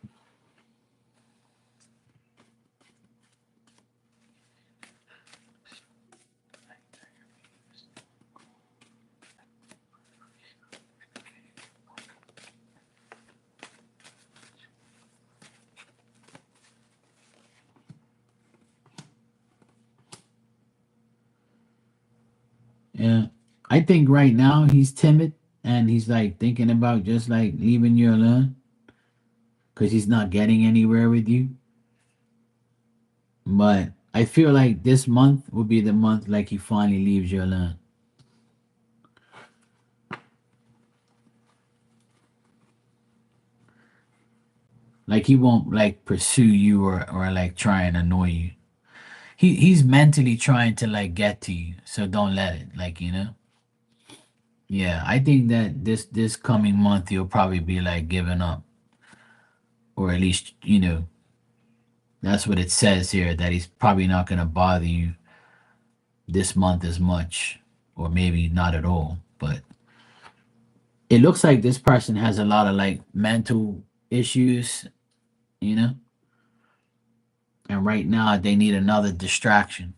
[SPEAKER 1] Yeah. I think right now he's timid and he's like thinking about just like leaving you alone because he's not getting anywhere with you. But I feel like this month will be the month like he finally leaves you alone. Like he won't like pursue you or like try and annoy you. He's mentally trying to like get to you, so don't let it. Yeah, I think that this coming month you'll probably be like giving up, or at least that's what it says here that he's probably not gonna bother you this month as much, or maybe not at all. But it looks like this person has a lot of like mental issues, you know, and right now they need another distraction.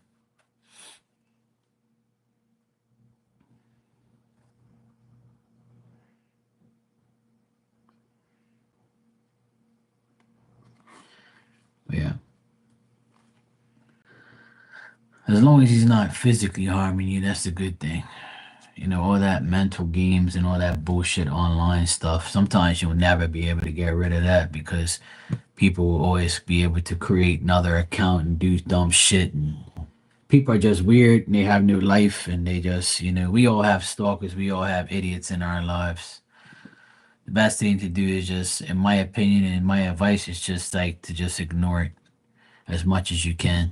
[SPEAKER 1] Yeah, as long as he's not physically harming you, that's a good thing. All that mental games and all that bullshit online stuff. Sometimes you'll never be able to get rid of that because people will always be able to create another account and do dumb shit. And people are just weird and they have no life and they just, we all have stalkers, we all have idiots in our lives. The best thing to do is just, in my opinion and my advice, is just like to just ignore it as much as you can.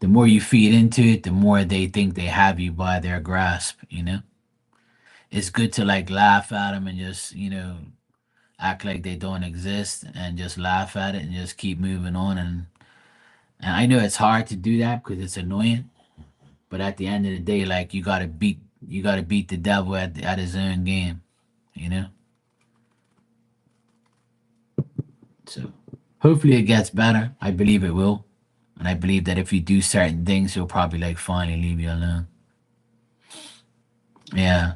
[SPEAKER 1] The more you feed into it, the more they think they have you by their grasp. It's good to like laugh at them and just, act like they don't exist and just laugh at it and just keep moving on. And I know it's hard to do that because it's annoying, but at the end of the day, like you gotta beat the devil at his own game, you know. So hopefully it gets better. I believe it will, and I believe that if you do certain things, he'll probably like finally leave you alone. Yeah.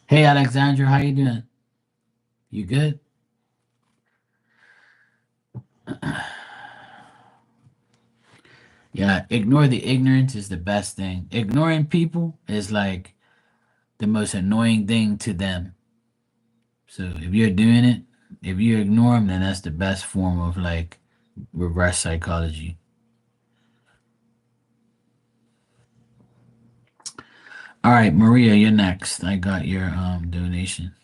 [SPEAKER 1] Hey Alexandra, how you doing? You good? Yeah. Ignore the ignorance is the best thing. Ignoring people is like the most annoying thing to them. So if you're doing it, if you ignore them, then that's the best form of like reverse psychology. All right, Maria, you're next. I got your donation.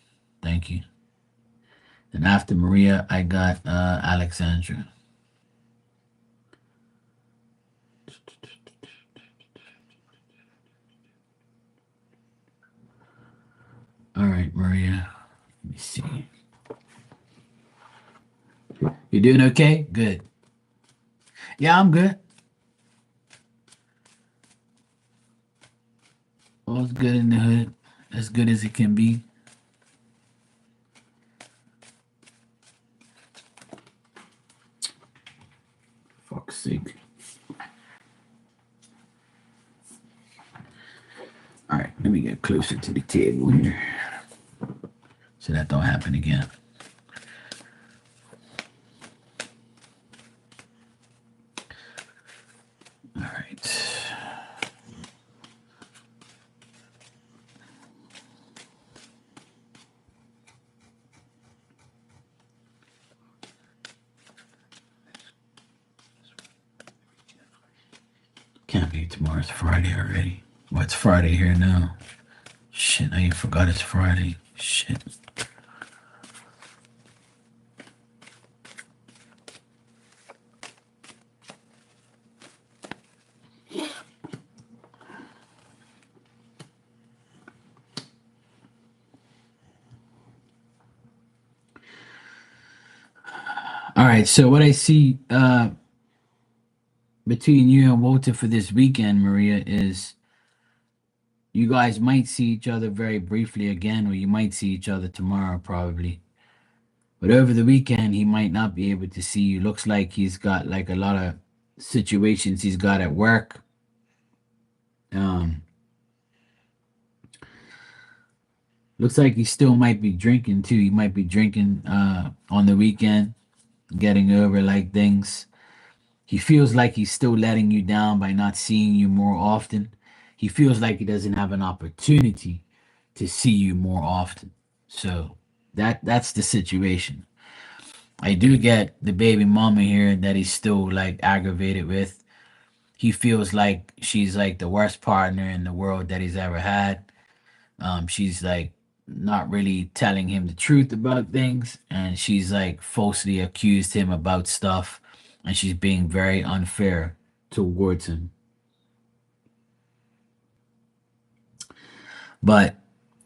[SPEAKER 1] Thank you. And after Maria, I got Alexandra. All right, Maria. Let me see. You doing okay? Good. Yeah, I'm good. All's good in the hood. As good as it can be. Fuck's sake. All right, let me get closer to the table here so that don't happen again. All right. Can't believe tomorrow's Friday already. What's Friday here now? Shit, I even forgot it's Friday. Shit. All right, so what I see between you and Walter for this weekend, Maria, is you guys might see each other very briefly again, or you might see each other tomorrow probably. But over the weekend, he might not be able to see you. Looks like he's got like a lot of situations he's got at work. Um, looks like he still might be drinking too. He might be drinking on the weekend, getting over like things. He feels like he's still letting you down by not seeing you more often. He feels like he doesn't have an opportunity to see you more often. So that's the situation. I do get the baby mama here that he's still like aggravated with. He feels like she's like the worst partner in the world that he's ever had. She's like not really telling him the truth about things, and she's like falsely accused him about stuff, and she's being very unfair towards him. But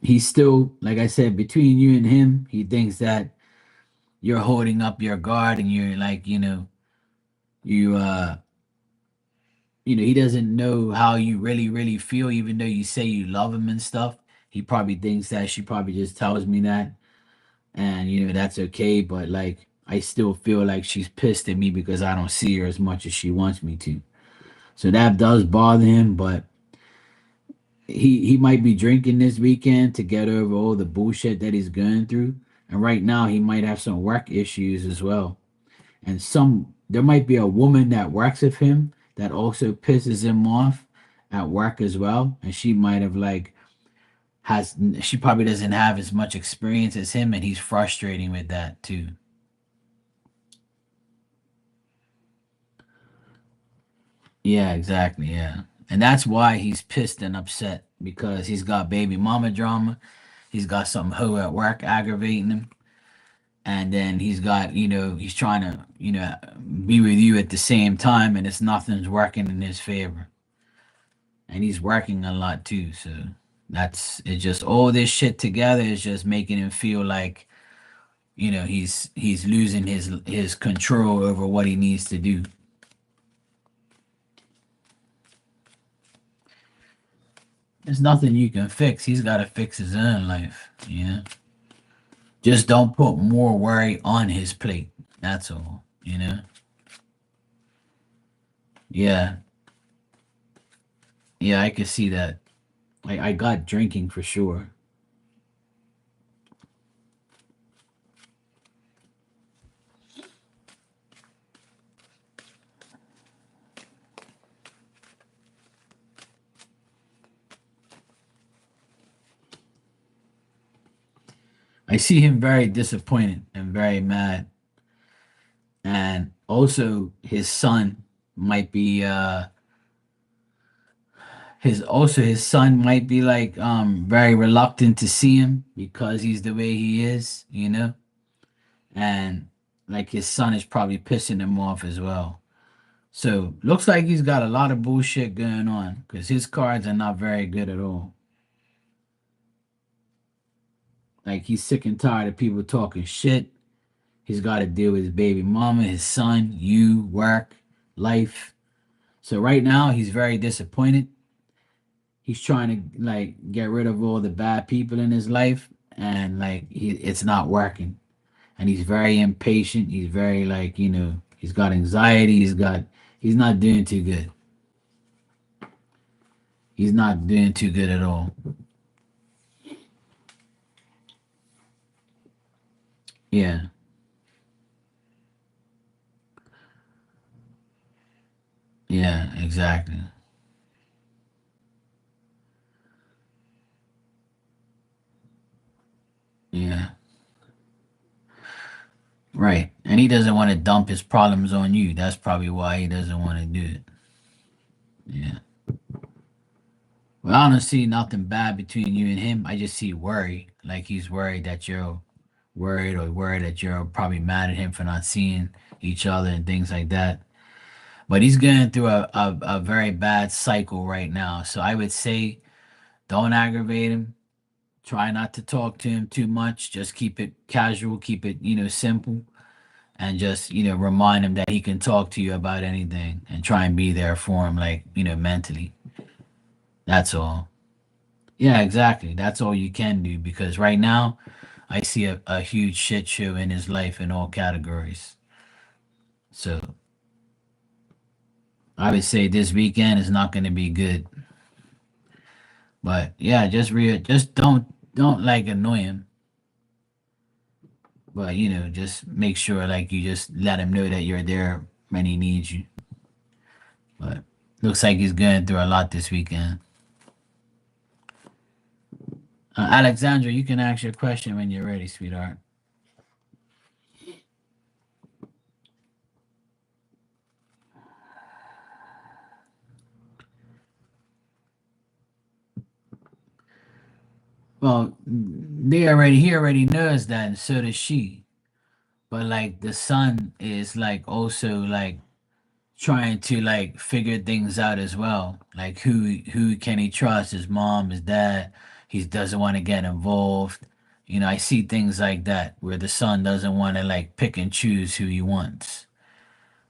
[SPEAKER 1] he's still, like I said, between you and him, he thinks that you're holding up your guard and you're like, you he doesn't know how you really, really feel, even though you say you love him and stuff. He probably thinks that she probably just tells me that, and that's okay. But like, I still feel like she's pissed at me because I don't see her as much as she wants me to. So that does bother him. But he might be drinking this weekend to get over all the bullshit that he's going through, and right now he might have some work issues as well. And there might be a woman that works with him that also pisses him off at work as well, and she might have like has she probably doesn't have as much experience as him, and he's frustrating with that too. Yeah, exactly. Yeah. And that's why he's pissed and upset because he's got baby mama drama. He's got some hoe at work aggravating him. And then he's got, he's trying to, be with you at the same time, and it's nothing's working in his favor. And he's working a lot too. So that's it. Just all this shit together is just making him feel like, he's losing his control over what he needs to do. There's nothing you can fix. He's got to fix his own life. Just don't put more worry on his plate. That's all. Yeah. Yeah, I could see that. I got drinking for sure. I see him very disappointed and very mad. And also his son might be his son might be like very reluctant to see him because he's the way he is, you know? And like his son is probably pissing him off as well. So looks like he's got a lot of bullshit going on because his cards are not very good at all. Like he's sick and tired of people talking shit. He's got to deal with his baby mama, his son, you, work, life. So right now he's very disappointed. He's trying to like get rid of all the bad people in his life, and like it's not working. And he's very impatient. He's very like he's got anxiety. He's not doing too good. He's not doing too good at all. Yeah, yeah, exactly. Yeah, right. And he doesn't want to dump his problems on you. That's probably why he doesn't want to do it. Yeah. Well, I don't see nothing bad between you and him. I just see worry. Like he's worried that you're worried or worried that you're probably mad at him for not seeing each other and things like that. But he's going through a very bad cycle right now. So I would say don't aggravate him. Try not to talk to him too much. Just keep it casual, keep it, simple, and just, remind him that he can talk to you about anything and try and be there for him, like, mentally. That's all. Yeah, exactly. That's all you can do because right now I see a huge shit show in his life in all categories. So I would say this weekend is not going to be good. But yeah, just don't like annoy him. But just make sure like you just let him know that you're there when he needs you. But looks like he's going through a lot this weekend. Alexandra, you can ask your question when you're ready, sweetheart. Well, he already knows that, and so does she. But like the son is like also like trying to like figure things out as well. Like who can he trust? His mom, his dad. He doesn't want to get involved. I see things like that where the son doesn't want to like pick and choose who he wants.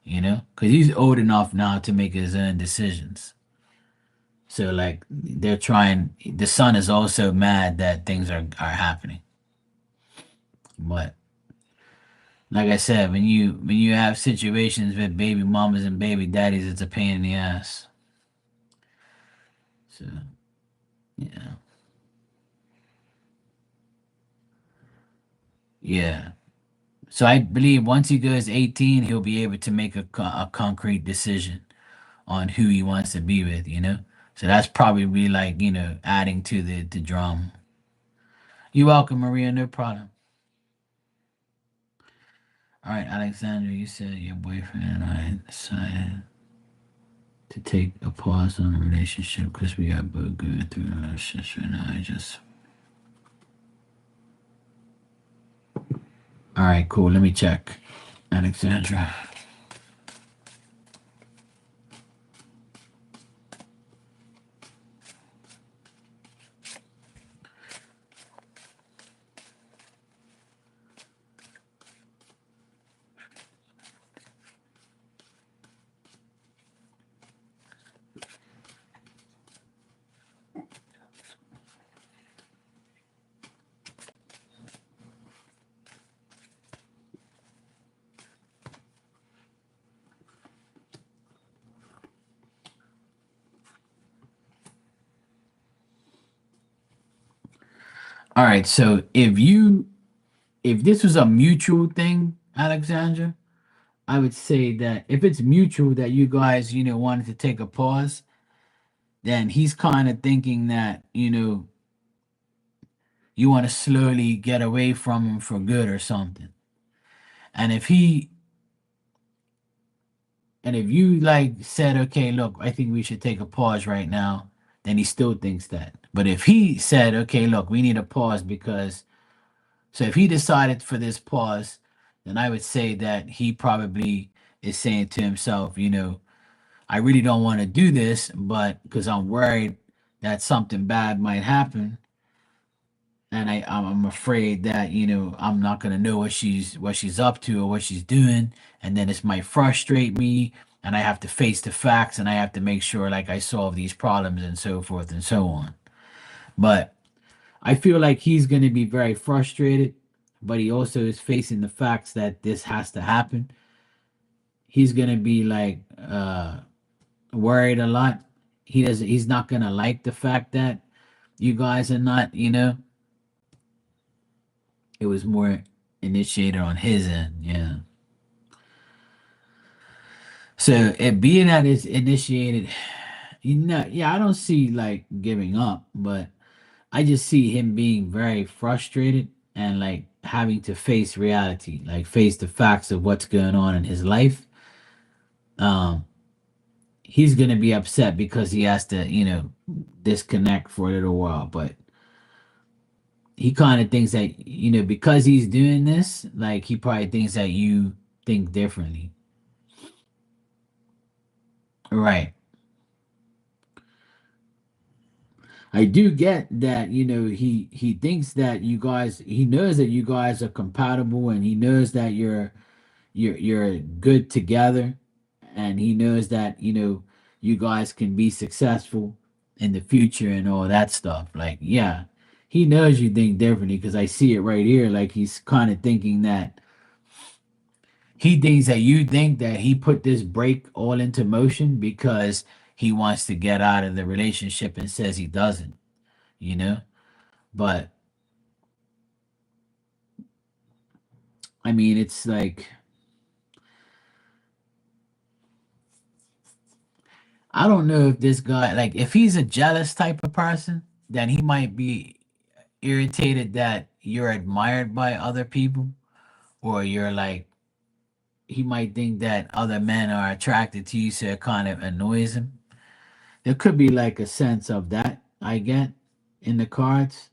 [SPEAKER 1] Because he's old enough now to make his own decisions. So like they're trying. The son is also mad that things are happening. But like I said, when you have situations with baby mamas and baby daddies, it's a pain in the ass. So yeah. Yeah. So I believe once he goes 18, he'll be able to make a concrete decision on who he wants to be with. So that's probably like, adding to the drama. You're welcome, Maria. No problem. All right, Alexandra, you said your boyfriend and I decided to take a pause on the relationship because we are both going through a relationship right now. I just. All right, cool. Let me check. Alexandra. All right, so if this was a mutual thing, Alexandra, I would say that if it's mutual that you guys, wanted to take a pause, then he's kind of thinking that, you want to slowly get away from him for good or something. And if you like said, okay, look, I think we should take a pause right now, then he still thinks that. But if he said, okay, look, we need a pause because, so if he decided for this pause, then I would say that he probably is saying to himself, I really don't want to do this, but because I'm worried that something bad might happen, and I'm afraid that I'm not gonna know what she's up to or what she's doing, and then this might frustrate me, and I have to face the facts, and I have to make sure like I solve these problems and so forth and so on. But I feel like he's gonna be very frustrated, but he also is facing the facts that this has to happen. He's gonna be like worried a lot. He's not gonna like the fact that you guys are not, it was more initiated on his end, yeah. So it being that it's initiated, yeah, I don't see like giving up, but I just see him being very frustrated and like having to face reality, like face the facts of what's going on in his life. Um, he's gonna be upset because he has to, disconnect for a little while, but he kind of thinks that, because he's doing this, like he probably thinks that you think differently. Right. I do get that, he thinks that he knows that you guys are compatible, and he knows that you're good together, and he knows that, you guys can be successful in the future and all that stuff. Like, yeah, he knows you think differently because I see it right here. Like he's kind of thinking that he thinks that you think that he put this break all into motion because he wants to get out of the relationship and says he doesn't, you know? But I mean, it's like, I don't know if this guy, like, if he's a jealous type of person, then he might be irritated that you're admired by other people, or you're like, he might think that other men are attracted to you, so it kind of annoys him. There could be like a sense of that I get in the cards.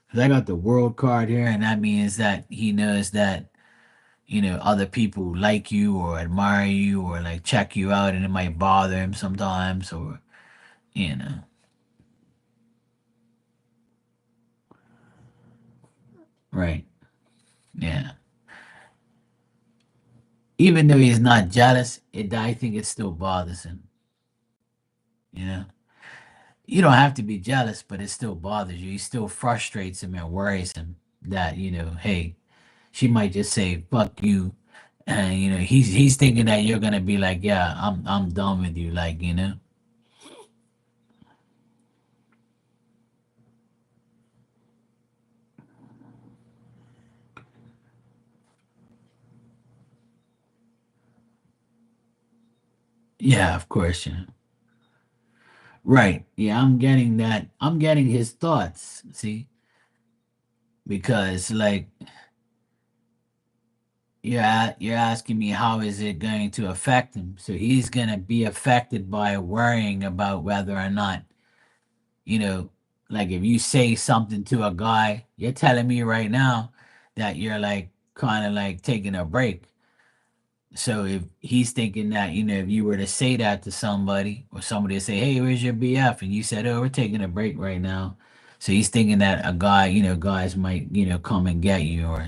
[SPEAKER 1] 'Cause I got the world card here, and that means that he knows that, other people like you or admire you or like check you out, and it might bother him sometimes, or, you know, right. Yeah. Even though he's not jealous, I think it still bothers him. You know, you don't have to be jealous, but it still bothers you. It still frustrates him and worries him that, hey, she might just say "fuck you," and he's thinking that you're gonna be like, "Yeah, I'm done with you," like, Yeah, of course, yeah. Right. Yeah, I'm getting that. I'm getting his thoughts. See, because like you're asking me how is it going to affect him? So he's gonna be affected by worrying about whether or not, you know, like if you say something to a guy, you're telling me right now that you're like kind of like taking a break. So if he's thinking that, if you were to say that to somebody, or somebody to say, "Hey, where's your BF?" and you said, "Oh, we're taking a break right now." So he's thinking that a guy, guys might, come and get you or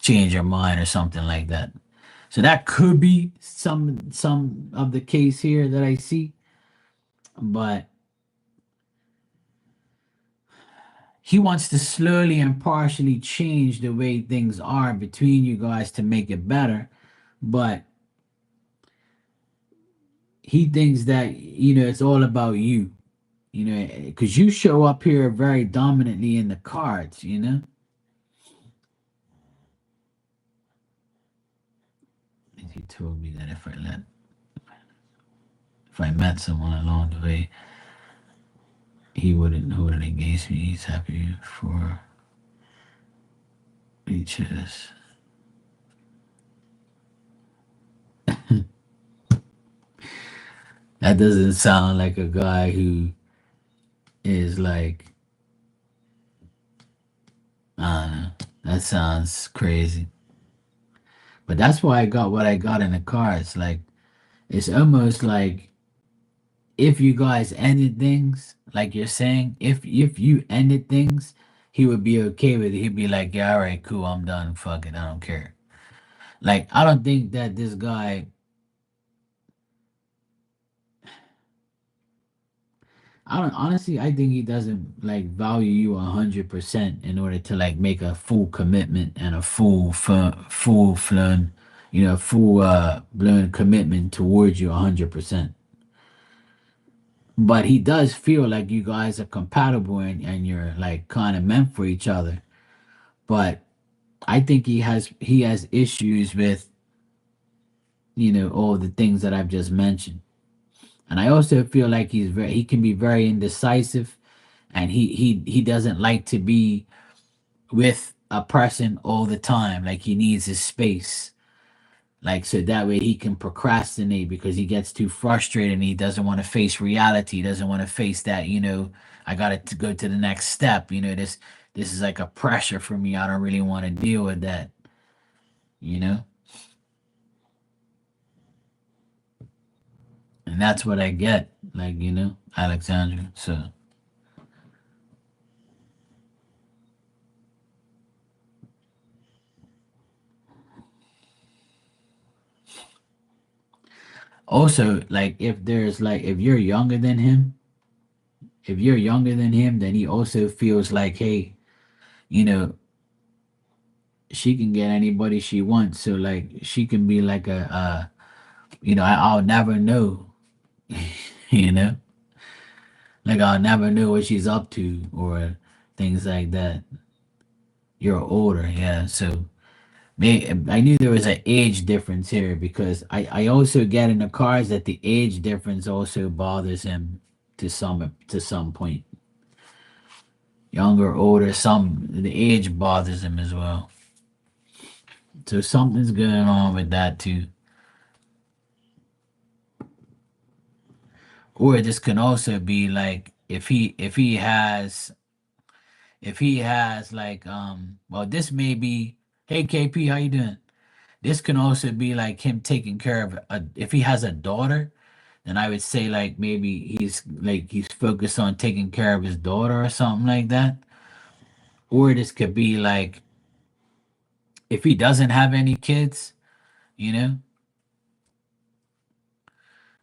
[SPEAKER 1] change your mind or something like that. So that could be some of the case here that I see, but he wants to slowly and partially change the way things are between you guys to make it better. But he thinks that, it's all about you, because you show up here very dominantly in the cards. And he told me that if I met someone along the way, he wouldn't hold it against me. He's happy for. Beaches. That doesn't sound like a guy who is like, I don't know. That sounds crazy. But that's why I got what I got in the car. It's like, it's almost like if you guys ended things, like you're saying, if you ended things, he would be okay with it. He'd be like, yeah, all right, cool, I'm done. Fuck it, I don't care. Like, I don't think that this guy, I don't honestly, I think he doesn't like value you 100% in order to like make a full commitment and a full flown, full blown commitment towards you 100%. But he does feel like you guys are compatible and you're like kind of meant for each other. But I think he has issues with all the things that I've just mentioned. And I also feel like he can be very indecisive, and he doesn't like to be with a person all the time. Like he needs his space. Like so that way he can procrastinate because he gets too frustrated and he doesn't want to face reality. He doesn't want to face that, I got to go to the next step. This is like a pressure for me. I don't really want to deal with that, you know? And that's what I get, like, Alexandra. So also, like, if you're younger than him, then he also feels like, hey, you know, she can get anybody she wants. So like she can be like I'll never know, you know, like I'll never know what she's up to or things like that. You're older, yeah. So I knew there was an age difference here because I also get in the cars that the age difference also bothers him to some point. Younger, older, the age bothers him as well. So something's going on with that too. Or this can also be like if he has like well, this may be, hey KP, how you doing? This can also be like him taking care of if he has a daughter, then I would say like maybe he's focused on taking care of his daughter or something like that. Or this could be like if he doesn't have any kids, you know,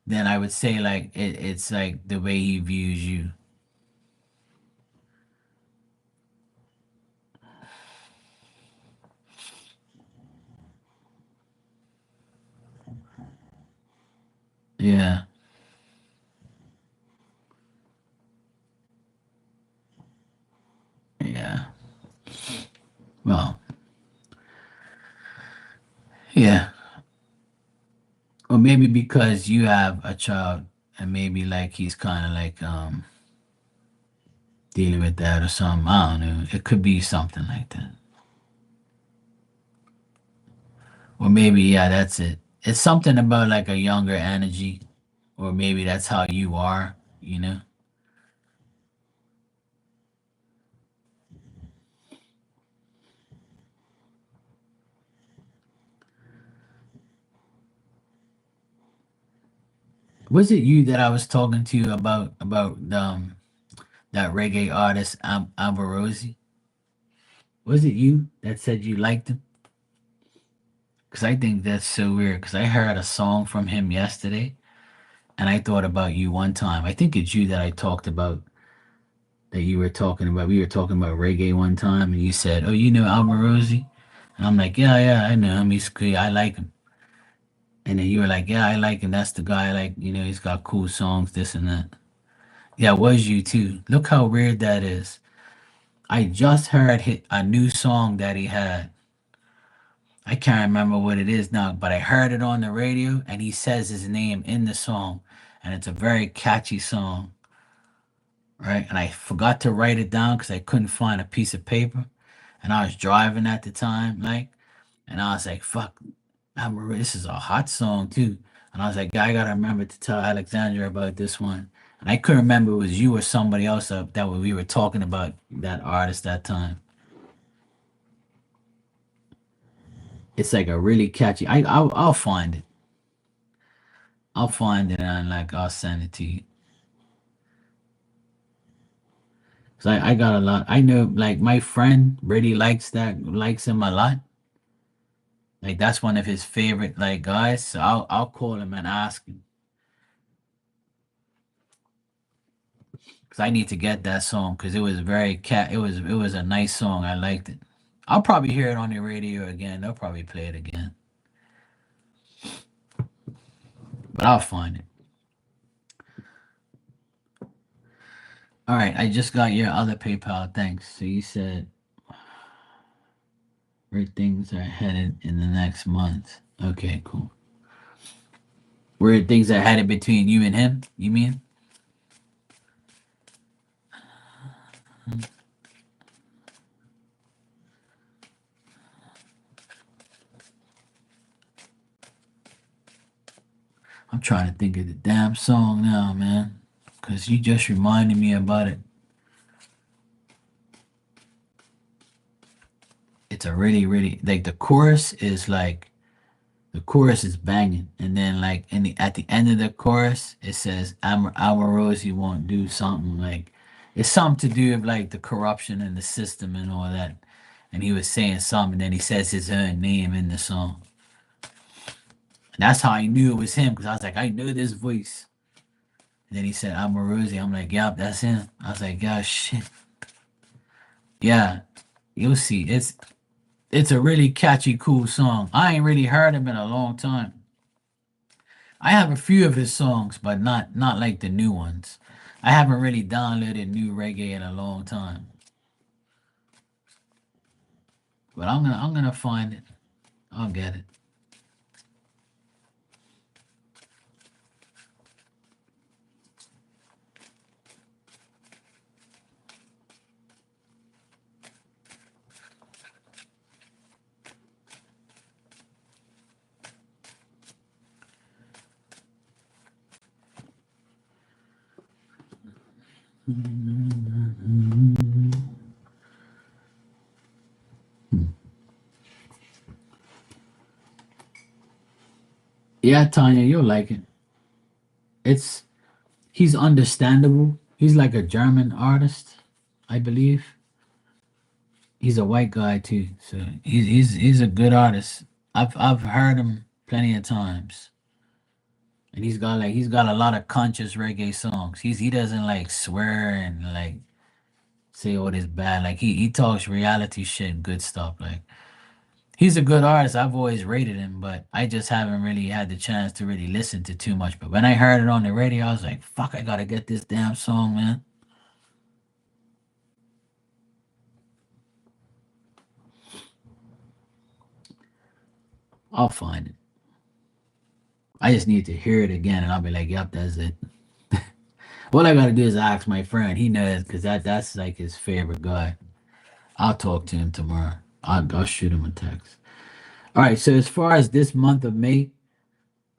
[SPEAKER 1] then I would say like it's like the way he views you. Yeah, yeah. Well, yeah. Or maybe because you have a child and maybe like he's kind of like dealing with that or something. I don't know. It could be something like that. Or maybe, yeah, that's it. It's something about like a younger energy, or maybe that's how you are, you know? Was it you that I was talking to about that reggae artist Ambarosi? Was it you that said you liked him? Because I think that's so weird. Because I heard a song from him yesterday, and I thought about you one time. I think it's you that I talked about that you were talking about. We were talking about reggae one time, and you said, "Oh, you know Almarosi?" And I'm like, "Yeah, yeah, I know him. He's good. I like him." And then you were like, "Yeah, I like him. That's the guy. Like, he's got cool songs, this and that." Yeah, it was you too. Look how weird that is. I just heard a new song that he had. I can't remember what it is now, but I heard it on the radio, and he says his name in the song, and it's a very catchy song, right? And I forgot to write it down because I couldn't find a piece of paper. and I was driving at the time, like, and I was like, "Fuck, this is a hot song too." And I was like, "I gotta remember to tell Alexandra about this one." And I couldn't remember it was you or somebody else that we were talking about that artist that time. It's like a really catchy. I'll find it. I'll find it and like I'll send it to you. Cause I got a lot. I know like my friend really likes him a lot. Like that's one of his favorite like guys. So I'll call him and ask him. Cause I need to get that song because it was very cat. It was a nice song. I liked it. I'll probably hear it on the radio again. They'll probably play it again, but I'll find it. All right, I just got your other PayPal. Thanks. So you said where things are headed in the next month. Okay, cool. Where things are headed between you and him? You mean? I'm trying to think of the damn song now, man. Cause you just reminded me about it. It's a really like the chorus is banging, and then like at the end of the chorus it says Rosie won't do something like it's something to do with like the corruption in the system and all that. And he was saying something, and then he says his own name in the song. And that's how I knew it was him because I was like, I know this voice. And then he said Rosie. I'm like, yep, that's him. I was like, gosh, shit. Yeah, you'll see. It's a really catchy, cool song. I ain't really heard him in a long time. I have a few of his songs, but not like the new ones. I haven't really downloaded new reggae in a long time. But I'm gonna find it. I'll get it. Yeah, Tanya, you'll like it. It's he's understandable. He's like a German artist, I believe. He's a white guy too, so he's a good artist. I've heard him plenty of times, and he's got a lot of conscious reggae songs. He doesn't like swear and like say all this bad. Like he talks reality shit, good stuff. Like he's a good artist. I've always rated him, but I just haven't really had the chance to really listen to too much. But when I heard it on the radio, I was like, "Fuck, I gotta get this damn song, man." I'll find it. I just need to hear it again, and I'll be like, "Yep, that's it." All I gotta do is ask my friend. He knows because that's like his favorite guy. I'll talk to him tomorrow. I'll shoot him a text. All right. So as far as this month of May,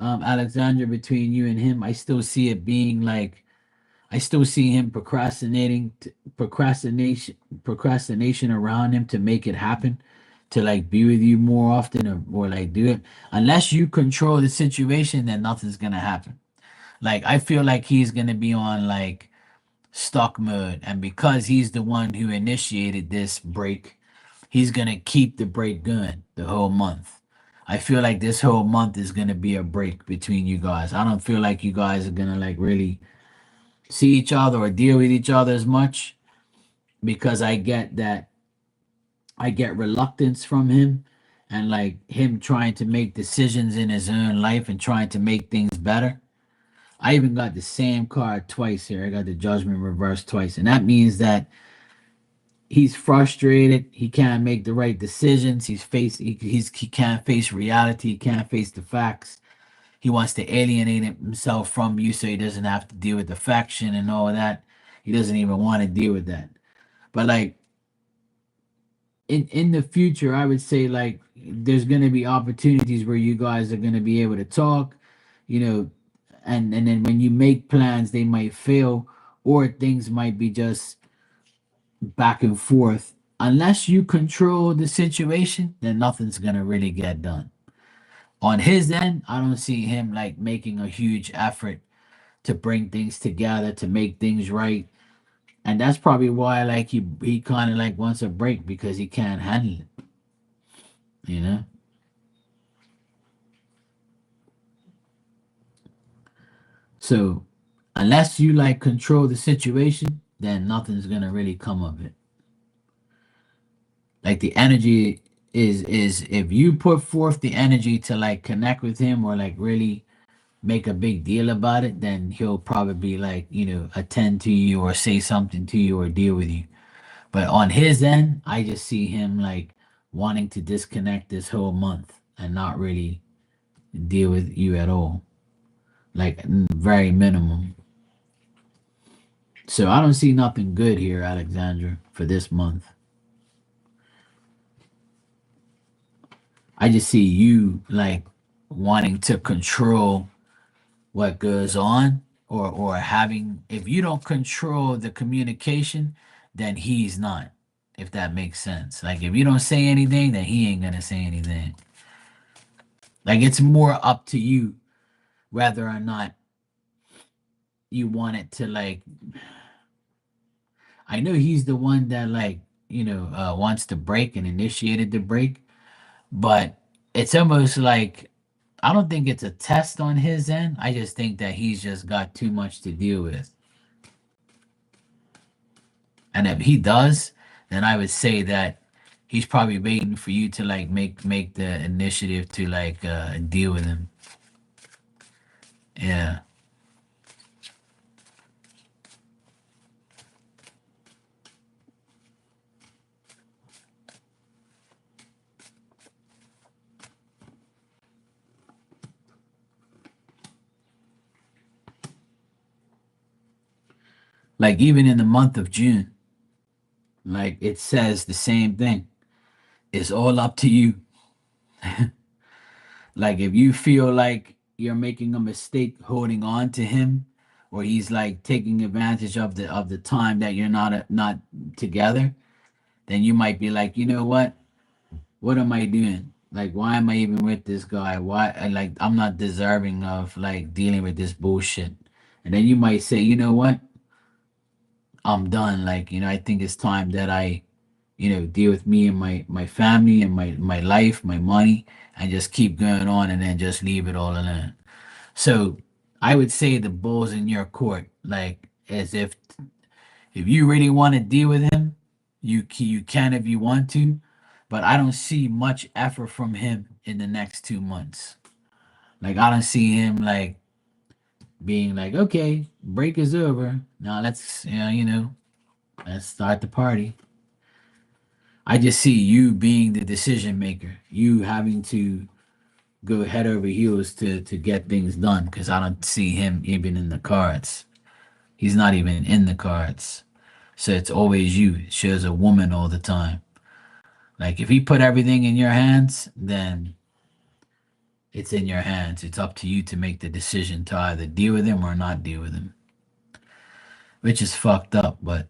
[SPEAKER 1] Alexandra, between you and him, I still see it being like I still see him procrastination around him to make it happen, to like be with you more often or like do it. Unless you control the situation, then nothing's gonna happen. Like I feel like he's gonna be on like stuck mode, and because he's the one who initiated this break, he's gonna keep the break going the whole month. I feel like this whole month is gonna be a break between you guys. I don't feel like you guys are gonna like really see each other or deal with each other as much because I get reluctance from him and like him trying to make decisions in his own life and trying to make things better. I even got the same card twice here. I got the judgment reversed twice. And that means that he's frustrated. He can't make the right decisions. He can't face reality. He can't face the facts. He wants to alienate himself from you so he doesn't have to deal with the faction and all of that. He doesn't even want to deal with that. But like in the future, I would say like there's gonna be opportunities where you guys are gonna be able to talk, you know, and then when you make plans, they might fail, or things might be just back and forth. Unless you control the situation, then nothing's gonna really get done. On his end, I don't see him like making a huge effort to bring things together, to make things right. And that's probably why like he kind of like wants a break because he can't handle it, you know? So unless you like control the situation, then nothing's gonna really come of it. Like the energy is if you put forth the energy to like connect with him or like really make a big deal about it, then he'll probably like, attend to you or say something to you or deal with you. But on his end, I just see him like wanting to disconnect this whole month and not really deal with you at all. Like very minimum. So I don't see nothing good here, Alexandra, for this month. I just see you like wanting to control what goes on or having if you don't control the communication, then he's not. If that makes sense. Like if you don't say anything, then he ain't gonna say anything. Like it's more up to you whether or not you want it to like I know he's the one that like, wants to break and initiated the break, but it's almost like I don't think it's a test on his end. I just think that he's just got too much to deal with. And if he does, then I would say that he's probably waiting for you to like make the initiative to like deal with him. Yeah. Like even in the month of June, like it says the same thing. It's all up to you. Like if you feel like you're making a mistake holding on to him, or he's like taking advantage of the time that you're not together, then you might be like, you know what am I doing? Like, why am I even with this guy? Why? Like, I'm not deserving of like dealing with this bullshit. And then you might say, you know what? I'm done. Like, I think it's time that I, deal with me and my family and my life, my money, and just keep going on, and then just leave it all alone. So, I would say the ball's in your court. Like, as if you really want to deal with him, you can if you want to, but I don't see much effort from him in the next 2 months. Like I don't see him like being like, okay, break is over. Now let's let's start the party. I just see you being the decision maker, you having to go head over heels to get things done because I don't see him even in the cards. He's not even in the cards. So it's always you. It shows a woman all the time. Like if he put everything in your hands, then it's in your hands. It's up to you to make the decision to either deal with him or not deal with him, which is fucked up. But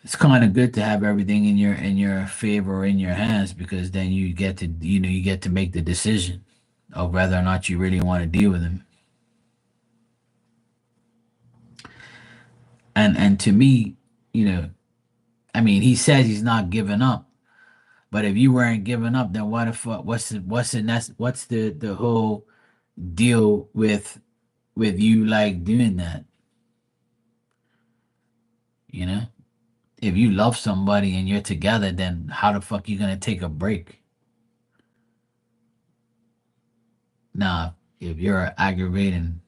[SPEAKER 1] it's kind of good to have everything in your favor or in your hands because then you get to you get to make the decision of whether or not you really want to deal with him. And to me, you know, I mean, he says he's not giving up. But if you weren't giving up, then what the fuck? What's the whole deal with you like doing that? You know, if you love somebody and you're together, then how the fuck you gonna take a break? Now, if you're an aggravating,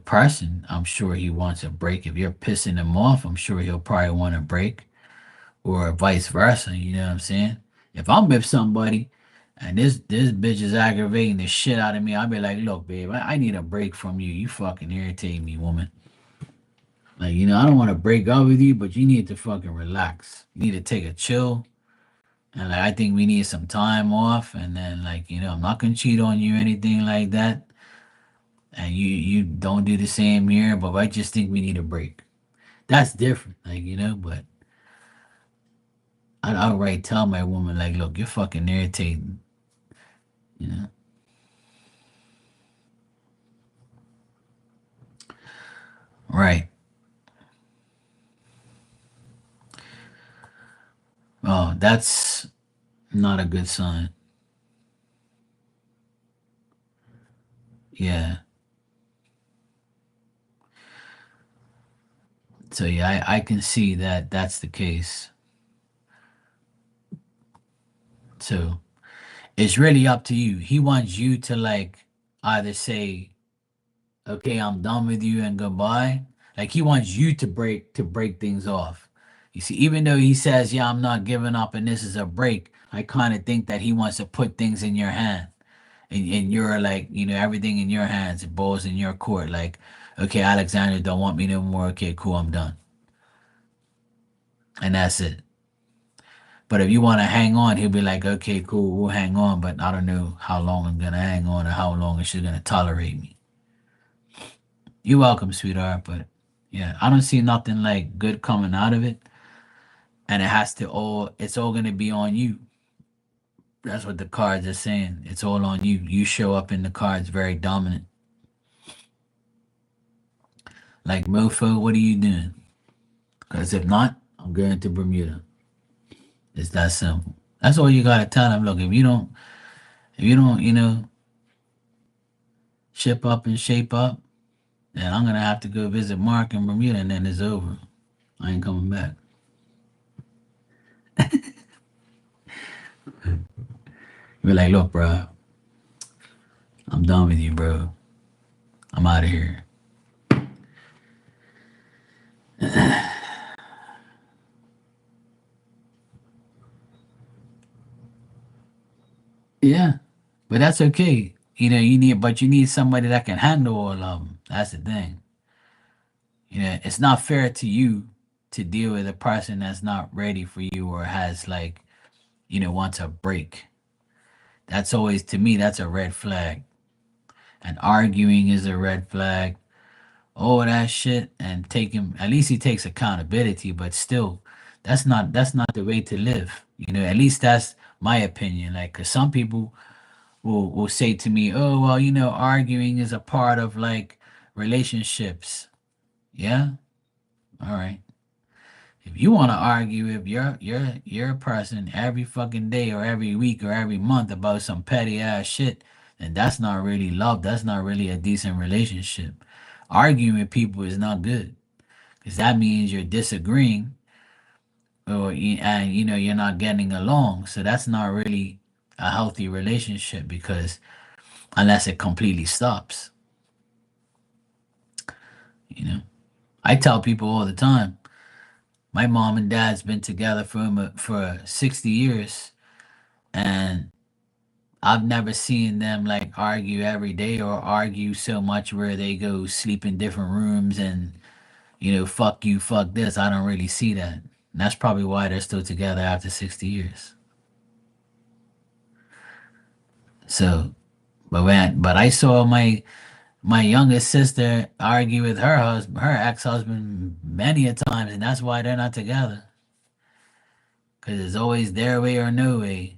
[SPEAKER 1] person, I'm sure he wants a break. If you're pissing him off, I'm sure he'll probably want a break, or vice versa. You know what I'm saying? If I'm with somebody and this bitch is aggravating the shit out of me, I'll be like, look, babe, I need a break from you. You fucking irritate me, woman. Like, I don't want to break up with you, but you need to fucking relax. You need to take a chill. And like, I think we need some time off. And then, like, I'm not gonna cheat on you or anything like that. And you don't do the same here. But I just think we need a break. That's different, like, But I'd outright tell my woman, like, look, you're fucking irritating. You know, right? Oh, that's not a good sign. Yeah. So yeah, I can see that that's the case. So it's really up to you. He wants you to like either say, "Okay, I'm done with you and goodbye." Like he wants you to break things off. You see, even though he says, "Yeah, I'm not giving up and this is a break," I kind of think that he wants to put things in your hand. And you're like, everything in your hands, it balls in your court. Like, okay, Alexander don't want me no more. Okay, cool, I'm done. And that's it. But if you want to hang on, he'll be like, okay, cool, we'll hang on, but I don't know how long I'm gonna hang on or how long she's gonna tolerate me. You're welcome, sweetheart, but yeah, I don't see nothing like good coming out of it, and it's all gonna be on you. That's what the cards are saying. It's all on you. You show up in the cards very dominant. Like, mofo, what are you doing? Because if not, I'm going to Bermuda. It's that simple. That's all you gotta tell them. Look, if you don't, ship up and shape up, then I'm gonna have to go visit Mark in Bermuda, and then it's over. I ain't coming back. Be like, look, bro, I'm done with you, bro. I'm out of here. Yeah, but that's okay. But you need somebody that can handle all of them. That's the thing. It's not fair to you to deal with a person that's not ready for you or has like, wants a break. That's always, to me, that's a red flag. And arguing is a red flag. All that shit, and taking, at least he takes accountability, but still, that's not the way to live. At least that's my opinion. Like, cause some people will say to me, "Oh, well, arguing is a part of like relationships." Yeah, all right. If you want to argue with your person every fucking day or every week or every month about some petty ass shit, then that's not really love. That's not really a decent relationship. Arguing with people is not good because that means you're disagreeing and you're not getting along. So that's not really a healthy relationship because unless it completely stops, you know. I tell people all the time, my mom and dad's been together for 60 years, and I've never seen them like argue every day or argue so much where they go sleep in different rooms and fuck you, fuck this. I don't really see that. And that's probably why they're still together after 60 years. So, but I saw my youngest sister argue with her ex-husband many a times, and that's why they're not together. Cause it's always their way or no way.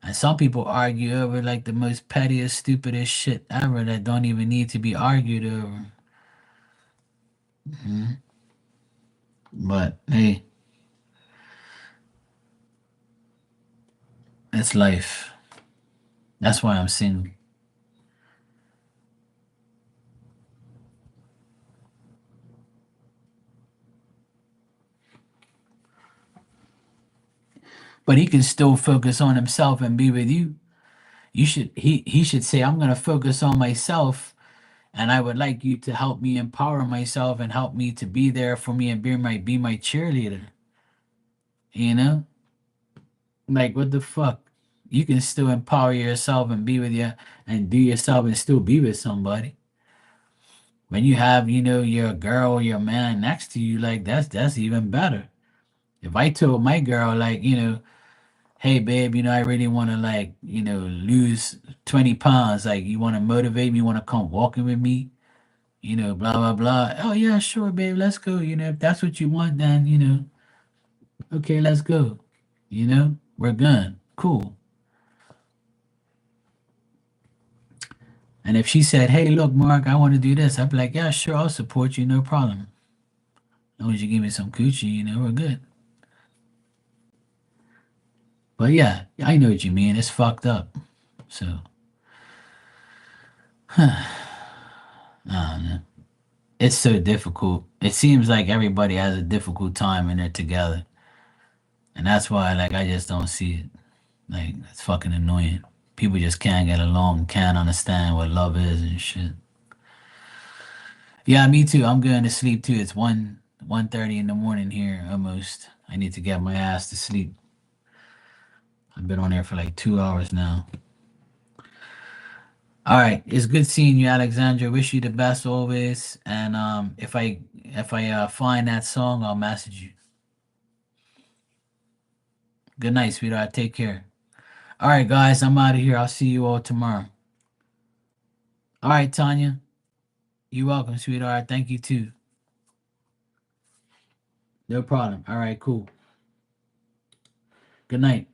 [SPEAKER 1] And some people argue over like the most pettiest, stupidest shit ever that don't even need to be argued over. Mhm. But hey, it's life. That's why I'm single. But he can still focus on himself and be with you. He should say, I'm gonna focus on myself, and I would like you to help me empower myself and help me to be there for me and be my cheerleader. You know? Like, what the fuck? You can still empower yourself and be with you and do yourself and still be with somebody. When you have, your girl or your man next to you, like that's even better. If I told my girl, like, hey babe, I really want to, like, lose 20 pounds. Like, you want to motivate me, you want to come walking with me, blah blah blah. Oh yeah, sure, babe, let's go. If that's what you want, then okay, let's go. We're good. Cool. And if she said, hey, look, Mark, I want to do this, I'd be like, yeah, sure, I'll support you, no problem. As long as you give me some coochie, we're good. But yeah, I know what you mean. It's fucked up. So, I don't know. It's so difficult. It seems like everybody has a difficult time when they're together. And that's why, like, I just don't see it. Like, it's fucking annoying. People just can't get along, can't understand what love is and shit. Yeah, me too. I'm going to sleep too. It's 1:30 in the morning here almost. I need to get my ass to sleep. I've been on there for like 2 hours now. All right, it's good seeing you, Alexandra. Wish you the best always. And if I find that song, I'll message you. Good night, sweetheart. Take care. All right, guys, I'm out of here. I'll see you all tomorrow. All right, Tanya. You're welcome, sweetheart. Thank you too. No problem. All right, cool. Good night.